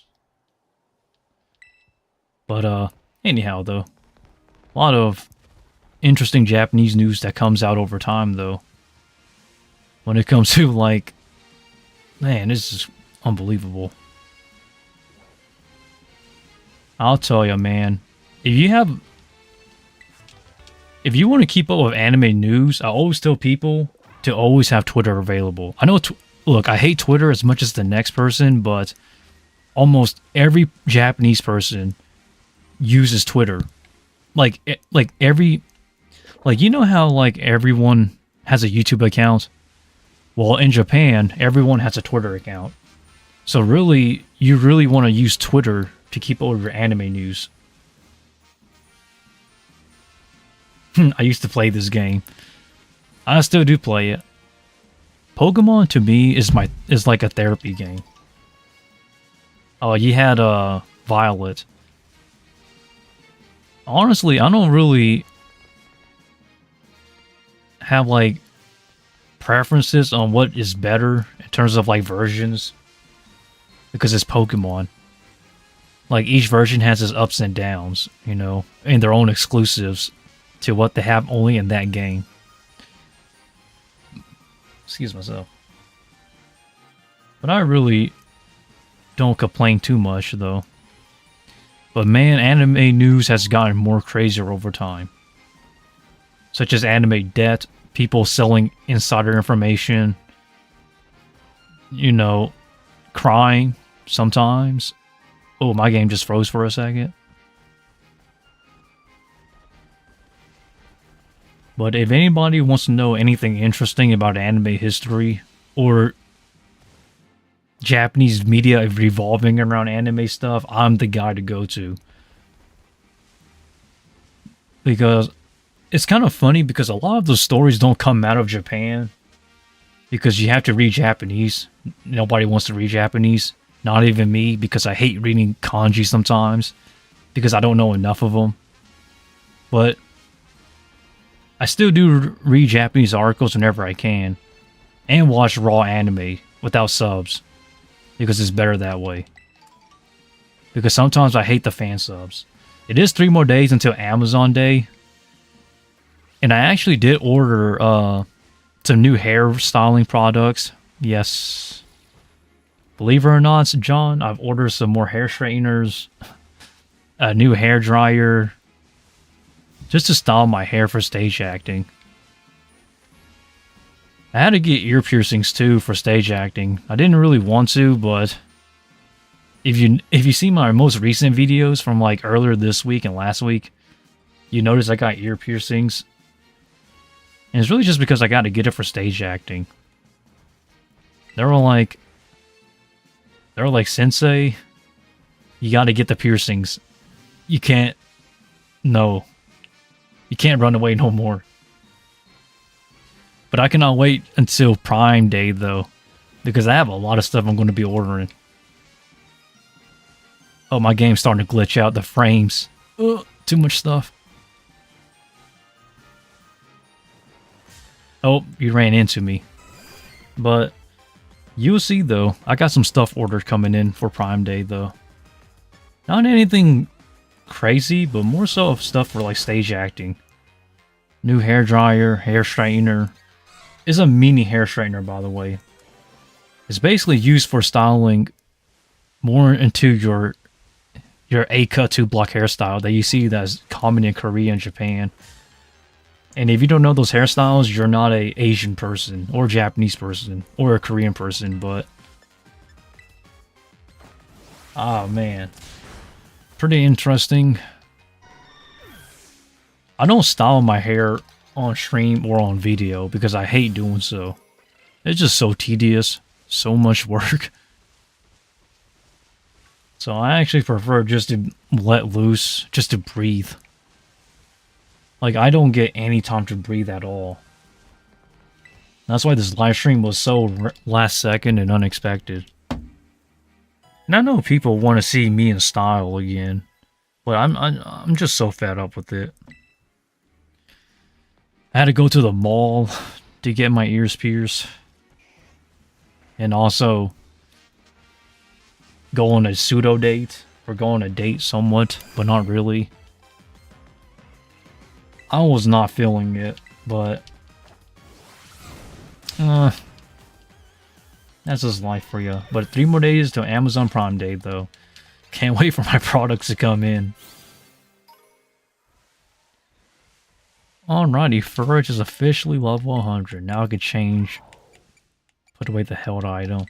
But anyhow though, a lot of interesting Japanese news that comes out over time though. When it comes to like, man, this is unbelievable. I'll tell you, man. If you want to keep up with anime news, I always tell people to always have Twitter available. I know, look, I hate Twitter as much as the next person, but almost every Japanese person uses Twitter. Like you know how like everyone has a YouTube account? Well, in Japan, everyone has a Twitter account. So really, you really want to use Twitter to keep up with your anime news. I used to play this game. I still do play it. Pokemon to me is like a therapy game. Oh, you had Violet. Honestly, I don't really have like preferences on what is better in terms of like versions, because it's Pokemon. Like each version has its ups and downs, you know, and their own exclusives to what they have only in that game. Excuse myself. But I really don't complain too much though. But man, anime news has gotten more crazier over time. Such as anime debt, people selling insider information, you know, crime sometimes. Oh, my game just froze for a second. But if anybody wants to know anything interesting about anime history or Japanese media revolving around anime stuff, I'm the guy to go to. Because it's kind of funny because a lot of those stories don't come out of Japan because you have to read Japanese. Nobody wants to read Japanese. Not even me, because I hate reading kanji sometimes because I don't know enough of them. But I still do read Japanese articles whenever I can and watch raw anime without subs because it's better that way. Because sometimes I hate the fan subs. It is 3 more days until Amazon Day. And I actually did order some new hair styling products. Yes. Believe it or not, John, I've ordered some more hair straighteners, a new hair dryer, just to style my hair for stage acting. I had to get ear piercings too for stage acting. I didn't really want to, but if you see my most recent videos from like earlier this week and last week, you notice I got ear piercings. And it's really just because I got to get it for stage acting. They were like, Sensei, you got to get the piercings. You can't, no. You can't run away no more. But I cannot wait until Prime Day, though, because I have a lot of stuff I'm going to be ordering. Oh, my game's starting to glitch out. The frames. Ugh, too much stuff. Oh, you ran into me. But you'll see though, I got some stuff ordered coming in for Prime Day though. Not anything crazy, but more so stuff for like stage acting. New hair dryer, hair straightener. It's a mini hair straightener, by the way. It's basically used for styling more into your A-cut 2-block hairstyle that you see that's common in Korea and Japan. And if you don't know those hairstyles, you're not a Asian person or Japanese person or a Korean person, but ah man, pretty interesting. I don't style my hair on stream or on video because I hate doing so. It's just so tedious, so much work. So I actually prefer just to let loose, just to breathe. Like, I don't get any time to breathe at all. That's why this live stream was so last second and unexpected. And I know people want to see me in style again, but I'm just so fed up with it. I had to go to the mall to get my ears pierced. And also go on a pseudo date, or go on a date somewhat, but not really. I was not feeling it, but that's just life for you. But 3 more days till Amazon Prime Day, though. Can't wait for my products to come in. Alrighty, Forage is officially level 100. Now I can change. Put away the held item.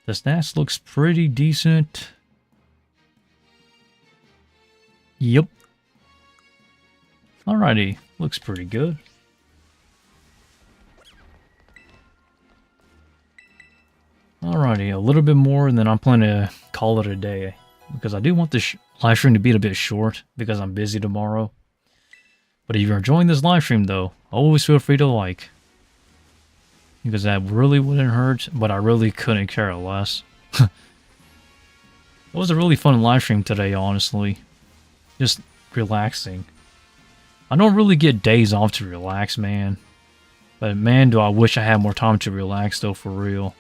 The stats looks pretty decent. Yep. Alrighty, looks pretty good. Alrighty, a little bit more and then I'm planning to call it a day. Because I do want this live stream to be a bit short because I'm busy tomorrow. But if you're enjoying this live stream though, always feel free to like. Because that really wouldn't hurt, but I really couldn't care less. It was a really fun live stream today, honestly. Just relaxing. I don't really get days off to relax, man. But man, do I wish I had more time to relax though, for real.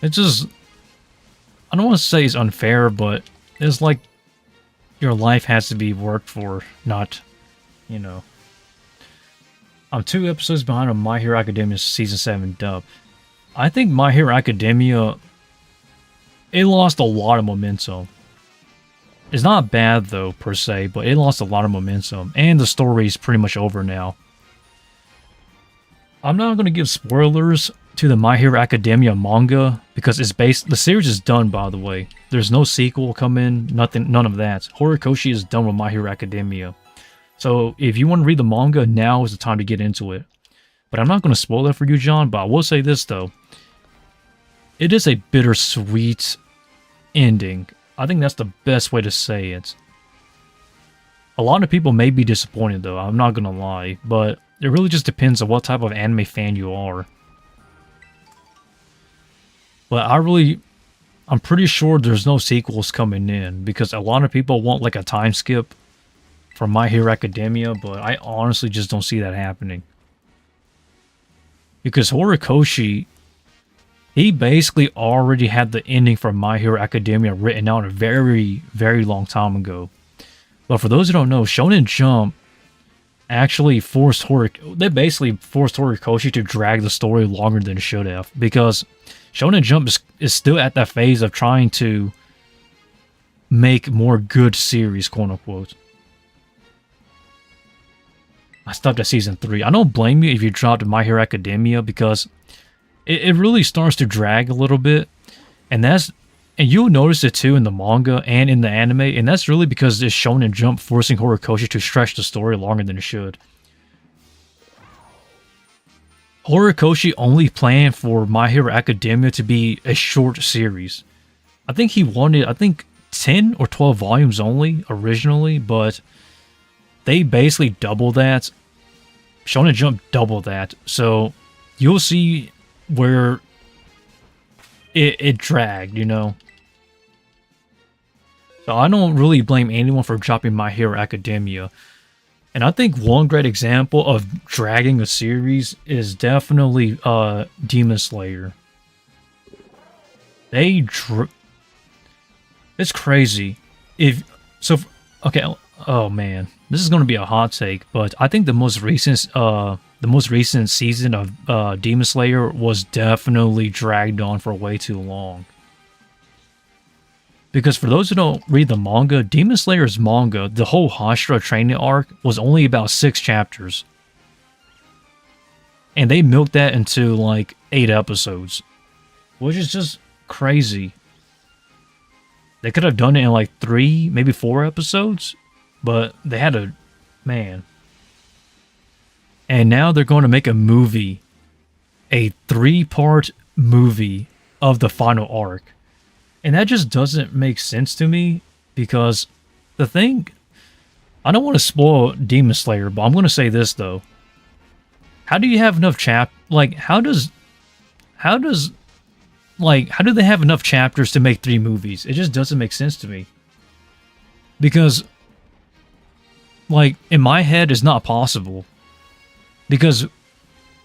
It's just, I don't want to say it's unfair, but it's like your life has to be worked for, not, you know. I'm 2 episodes behind on My Hero Academia Season 7 dub. I think My Hero Academia, it lost a lot of momentum. It's not bad though, per se, but it lost a lot of momentum. And the story is pretty much over now. I'm not going to give spoilers to the My Hero Academia manga, because it's based, the series is done, by the way. There's no sequel coming, nothing, none of that. Horikoshi is done with My Hero Academia. So if you want to read the manga, now is the time to get into it. But I'm not going to spoil that for you, John, but I will say this though. It is a bittersweet ending. I think that's the best way to say it. A lot of people may be disappointed though, I'm not going to lie, but it really just depends on what type of anime fan you are. But I'm pretty sure there's no sequels coming in, because a lot of people want like a time skip from My Hero Academia, but I honestly just don't see that happening. Because Horikoshi, he basically already had the ending from My Hero Academia written out a very, very long time ago. But for those who don't know, Shonen Jump actually forced Horikoshi to drag the story longer than it should have, because Shonen Jump is still at that phase of trying to make more good series, quote unquote. I stopped at season 3. I don't blame you if you dropped My Hero Academia, because it really starts to drag a little bit. And you'll notice it too in the manga and in the anime, and that's really because it's Shonen Jump forcing Horikoshi to stretch the story longer than it should. Horikoshi only planned for My Hero Academia to be a short series. I think he wanted, 10 or 12 volumes only originally, but they basically double that. Shonen Jump double that. So you'll see where it dragged, you know. So I don't really blame anyone for dropping My Hero Academia. And I think one great example of dragging a series is definitely Demon Slayer. It's crazy. If so, okay. Oh man, this is going to be a hot take, but I think the most recent season of Demon Slayer was definitely dragged on for way too long. Because for those who don't read the manga, Demon Slayer's manga, the whole Hashira training arc was only about 6 chapters. And they milked that into like 8 episodes. Which is just crazy. They could have done it in like 3, maybe 4 episodes. But they had a... Man. And now they're going to make a movie. A 3-part movie of the final arc. And that just doesn't make sense to me, because the thing... I don't want to spoil Demon Slayer, but I'm going to say this, though. How do you have enough Like, how do they have enough chapters to make 3 movies? It just doesn't make sense to me. Because, like, in my head, it's not possible. Because,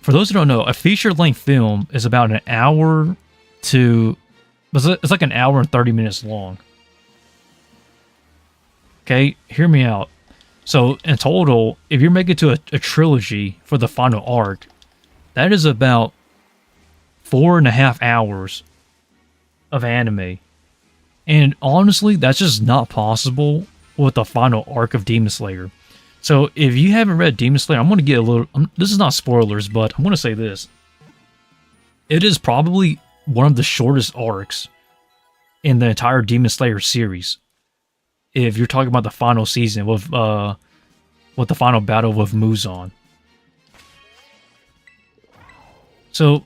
for those who don't know, a feature-length film is about an hour to... It's like an hour and 30 minutes long. Okay, hear me out. So, in total, if you're making it to a trilogy for the final arc, that is about 4.5 hours of anime. And honestly, that's just not possible with the final arc of Demon Slayer. So, if you haven't read Demon Slayer, I'm going to get a little... this is not spoilers, but I'm going to say this. It is probably one of the shortest arcs in the entire Demon Slayer series. If you're talking about the final season with the final battle with Muzan. So,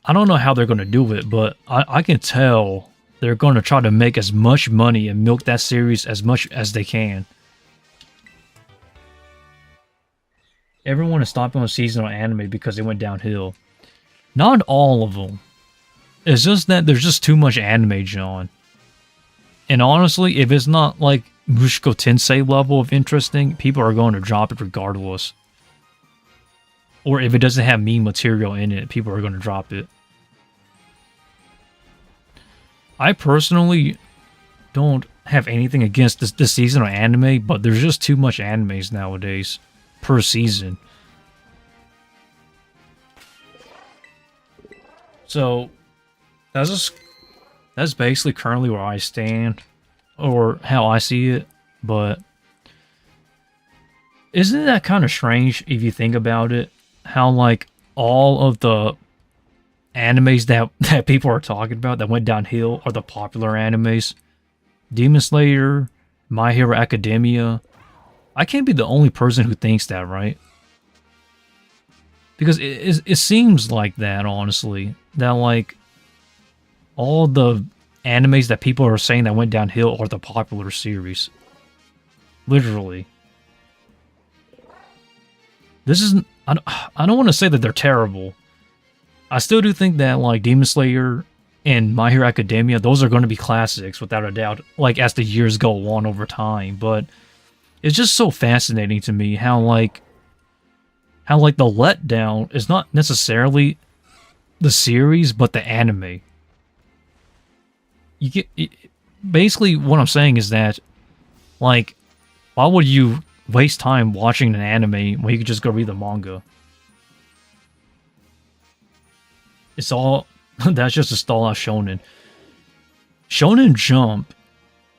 I don't know how they're going to do it, but I can tell they're going to try to make as much money and milk that series as much as they can. Everyone is stopping on seasonal anime because it went downhill. Not all of them. It's just that there's just too much anime, John. And honestly, if it's not like Mushoku Tensei level of interesting, people are going to drop it regardless. Or if it doesn't have meme material in it, people are going to drop it. I personally don't have anything against this season of anime, but there's just too much animes nowadays per season. So, that's basically currently where I stand, or how I see it, but isn't that kind of strange if you think about it? How, like, all of the animes that people are talking about that went downhill are the popular animes. Demon Slayer, My Hero Academia. I can't be the only person who thinks that, right? Because it seems like that, honestly. That, like, all the animes that people are saying that went downhill are the popular series. Literally. This is... I don't want to say that they're terrible. I still do think that, like, Demon Slayer and My Hero Academia, those are going to be classics, without a doubt, like, as the years go on over time. But it's just so fascinating to me how the letdown is not necessarily the series, but the anime. Basically, what I'm saying is that, like, why would you waste time watching an anime when you could just go read the manga? It's all... that's just a stall-out shonen. Shonen Jump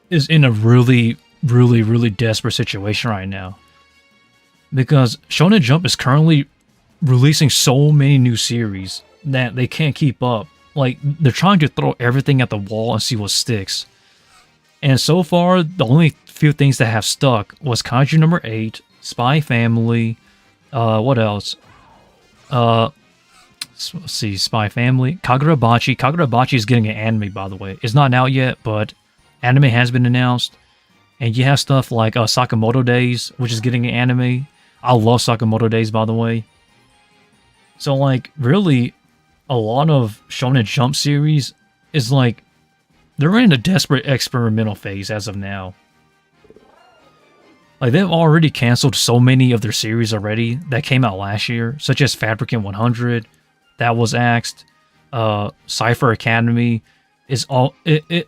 is in a really, really, really desperate situation right now. Because Shonen Jump is currently releasing so many new series that they can't keep up. Like, they're trying to throw everything at the wall and see what sticks. And so far, the only few things that have stuck was Kaiju number 8, Spy Family, what else? Let's see, Spy Family, Kagurabachi. Kagurabachi is getting an anime, by the way. It's not out yet, but anime has been announced. And you have stuff like Sakamoto Days, which is getting an anime. I love Sakamoto Days, by the way. So, like, really, a lot of Shonen Jump series is like they're in a desperate experimental phase as of now. Like, they've already canceled so many of their series already that came out last year, such as Fabricant 100, that was axed. Cypher Academy is all it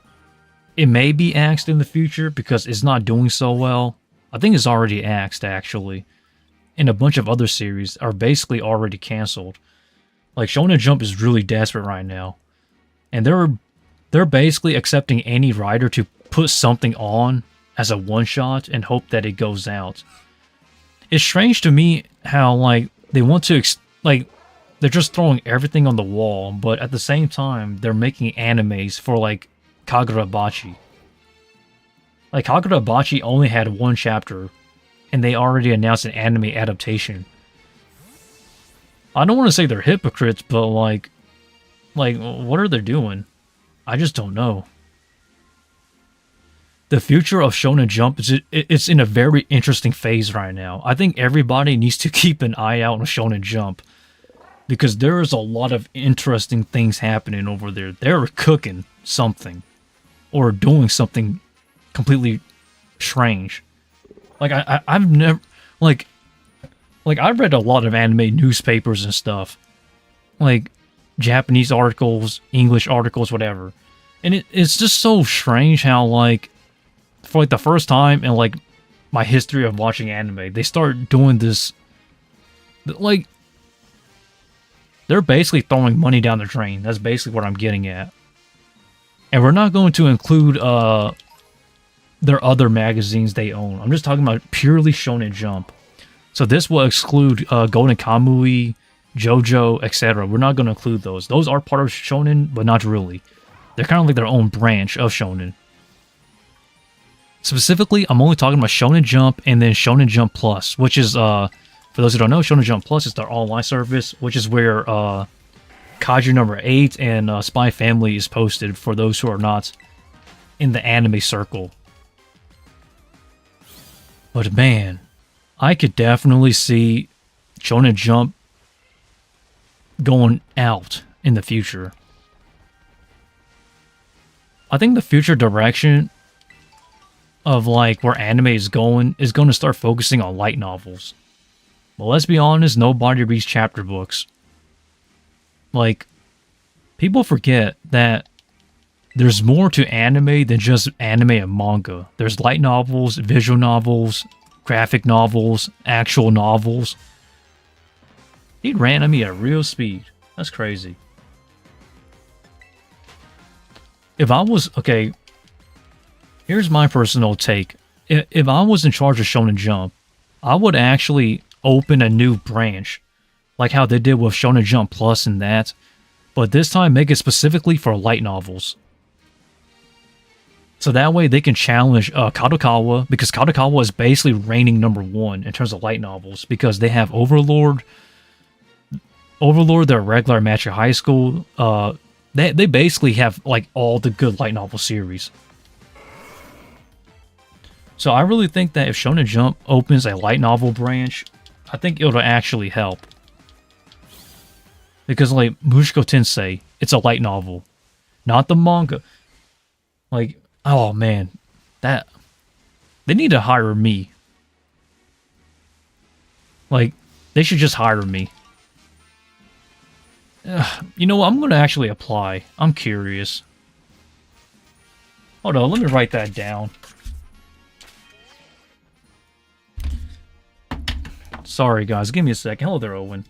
may be axed in the future because it's not doing so well. I think it's already axed actually, and a bunch of other series are basically already canceled. Like Shonen Jump is really desperate right now, and they're basically accepting any writer to put something on as a one shot and hope that it goes out. It's strange to me how like they want to like they're just throwing everything on the wall, but at the same time they're making animes for like Kagurabachi. Like Kagurabachi only had one chapter, and they already announced an anime adaptation. I don't want to say they're hypocrites, but like what are they doing? I just don't know. The future of Shonen Jump it's in a very interesting phase right now. I think everybody needs to keep an eye out on Shonen Jump because there is a lot of interesting things happening over there. They're cooking something or doing something completely strange. Like I've never like I've read a lot of anime newspapers and stuff, like Japanese articles, English articles, whatever, and it's just so strange how like for like the first time in like my history of watching anime, they start doing this. Like they're basically throwing money down the drain. That's basically what I'm getting at. And we're not going to include their other magazines they own. I'm just talking about purely Shonen Jump. So this will exclude Golden Kamui, JoJo, etc. We're not going to include those. Those are part of Shonen, but not really. They're kind of like their own branch of Shonen. Specifically, I'm only talking about Shonen Jump and then Shonen Jump Plus, which is, for those who don't know, Shonen Jump Plus is their online service, which is where Kaiju number 8 and Spy Family is posted for those who are not in the anime circle. But man, I could definitely see Shonen Jump going out in the future. I think the future direction of like where anime is going to start focusing on light novels. Well, let's be honest, nobody reads chapter books. Like, people forget that there's more to anime than just anime and manga. There's light novels, visual novels, graphic novels, actual novels. He ran at me at real speed. That's crazy. If I was... Okay, here's my personal take. If I was in charge of Shonen Jump, I would actually open a new branch, like how they did with Shonen Jump Plus and that, but this time make it specifically for light novels. So that way they can challenge Kadokawa, because Kadokawa is basically reigning #1 in terms of light novels, because they have Overlord, their regular match at high school. They basically have like all the good light novel series. So I really think that if Shonen Jump opens a light novel branch, I think it'll actually help. Because like Mushoku Tensei, it's a light novel, not the manga. Like, oh man, that they need to hire me. Like, they should just hire me. You know what? I'm gonna actually apply. I'm curious. Hold on, let me write that down. Sorry guys, give me a second. Hello there, Owen.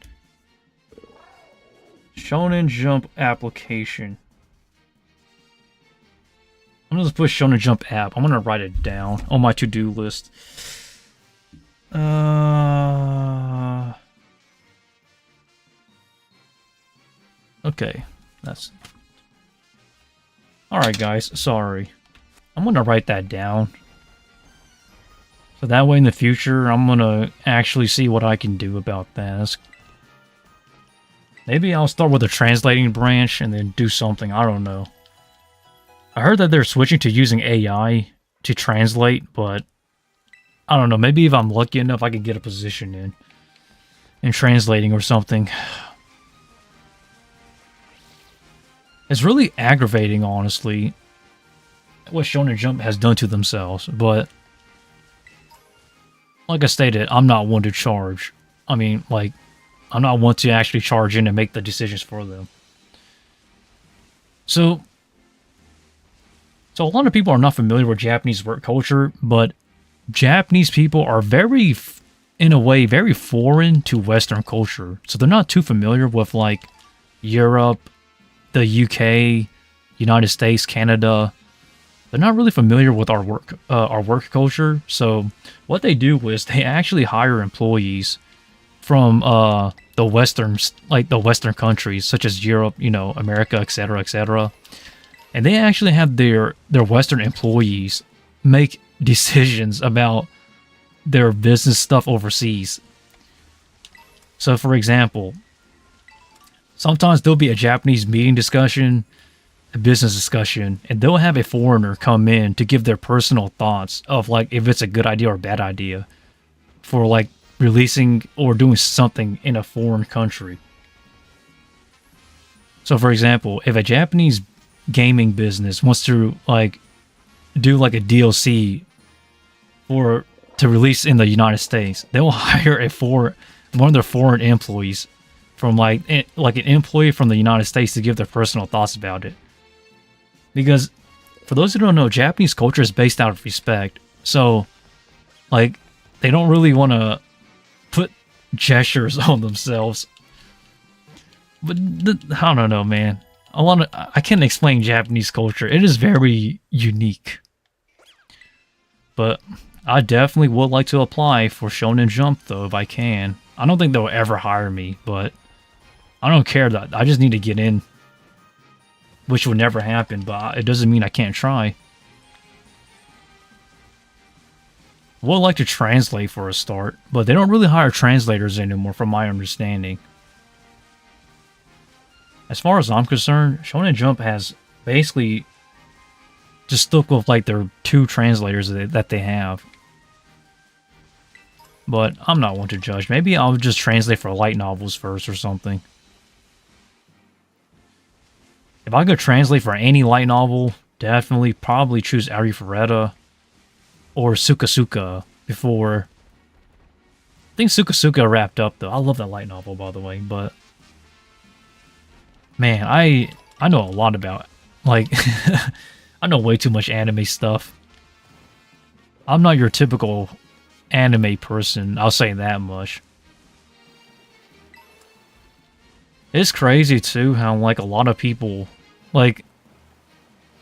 Shonen Jump application. I'm gonna just put Shonen Jump app. I'm gonna write it down on my to-do list. Okay, that's... Alright guys, sorry. I'm gonna write that down. So that way in the future, I'm gonna actually see what I can do about that. Maybe I'll start with a translating branch and then do something, I don't know. I heard that they're switching to using AI to translate, but I don't know, maybe if I'm lucky enough I could get a position in translating or something. It's really aggravating, honestly, what Shonen Jump has done to themselves. But like I stated, I'm not one to charge. I mean, like, I'm not one to actually charge in and make the decisions for them. So a lot of people are not familiar with Japanese work culture, but Japanese people are very, in a way, very foreign to Western culture. So they're not too familiar with like Europe, the UK, United States, Canada. They're not really familiar with our work culture. So what they do is they actually hire employees from the Western countries such as Europe, you know, America, etc., etc. And they actually have their Western employees make decisions about their business stuff overseas. So for example, sometimes there'll be a Japanese meeting discussion, a business discussion, and they'll have a foreigner come in to give their personal thoughts of like if it's a good idea or a bad idea for like releasing or doing something in a foreign country. So for example, if a Japanese gaming business wants to like do like a DLC or to release in the United States, they will hire one of their foreign employees from like an employee from the United States to give their personal thoughts about it. Because for those who don't know, Japanese culture is based out of respect. So like they don't really want to put gestures on themselves. But I don't know, man. I can't explain Japanese culture. It is very unique. But I definitely would like to apply for Shonen Jump, though, if I can. I don't think they'll ever hire me, but I don't care. That I just need to get in, which would never happen, but it doesn't mean I can't try. Would like to translate for a start, but they don't really hire translators anymore, from my understanding. As far as I'm concerned, Shonen Jump has basically just stuck with like their 2 translators that they have. But I'm not one to judge. Maybe I'll just translate for light novels first or something. If I could translate for any light novel, definitely probably choose Arifureta or Sukasuka before. I think Sukasuka wrapped up though. I love that light novel, by the way, but man, I know a lot about, like, I know way too much anime stuff. I'm not your typical anime person, I'll say that much. It's crazy too how like a lot of people, like,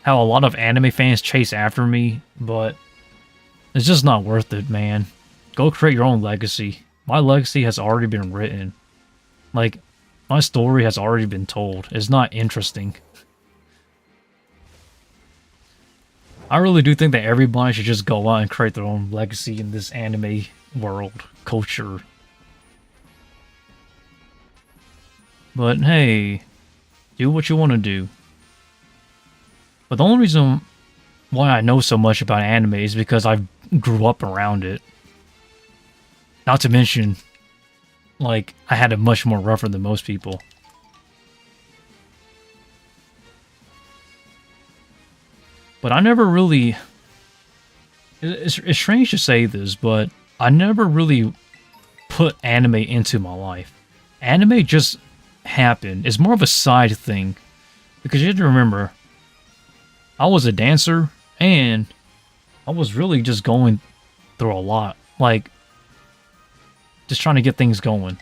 how a lot of anime fans chase after me, but it's just not worth it, man. Go create your own legacy. My legacy has already been written. Like, my story has already been told. It's not interesting. I really do think that everybody should just go out and create their own legacy in this anime world culture. But hey, do what you want to do. But the only reason why I know so much about anime is because I grew up around it. Not to mention, like, I had it much more rougher than most people. But I never really... It's strange to say this, but I never really put anime into my life. Anime just happened. It's more of a side thing. Because you have to remember, I was a dancer, and I was really just going through a lot. Like, just trying to get things going.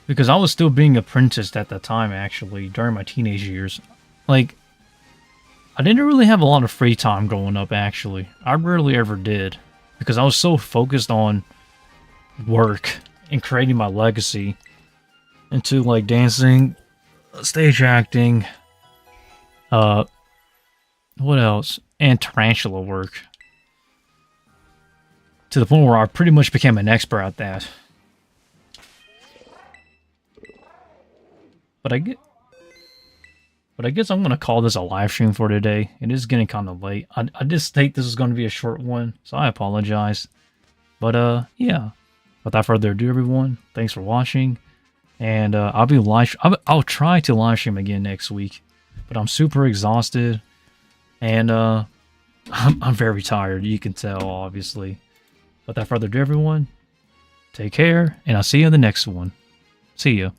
Because I was still being apprenticed at the time, actually, during my teenage years. Like, I didn't really have a lot of free time growing up, actually. I rarely ever did. Because I was so focused on work and creating my legacy into, like, dancing, stage acting, what else? And tarantula work. To the point where I pretty much became an expert at that. But I guess I'm going to call this a live stream for today. It is getting kind of late. I just think this is going to be a short one, so I apologize. But, yeah. Without further ado, everyone, thanks for watching. And I'll try to live stream again next week. but I'm super exhausted, and I'm very tired. You can tell, obviously. Without further ado, everyone, take care, and I'll see you in the next one. See ya.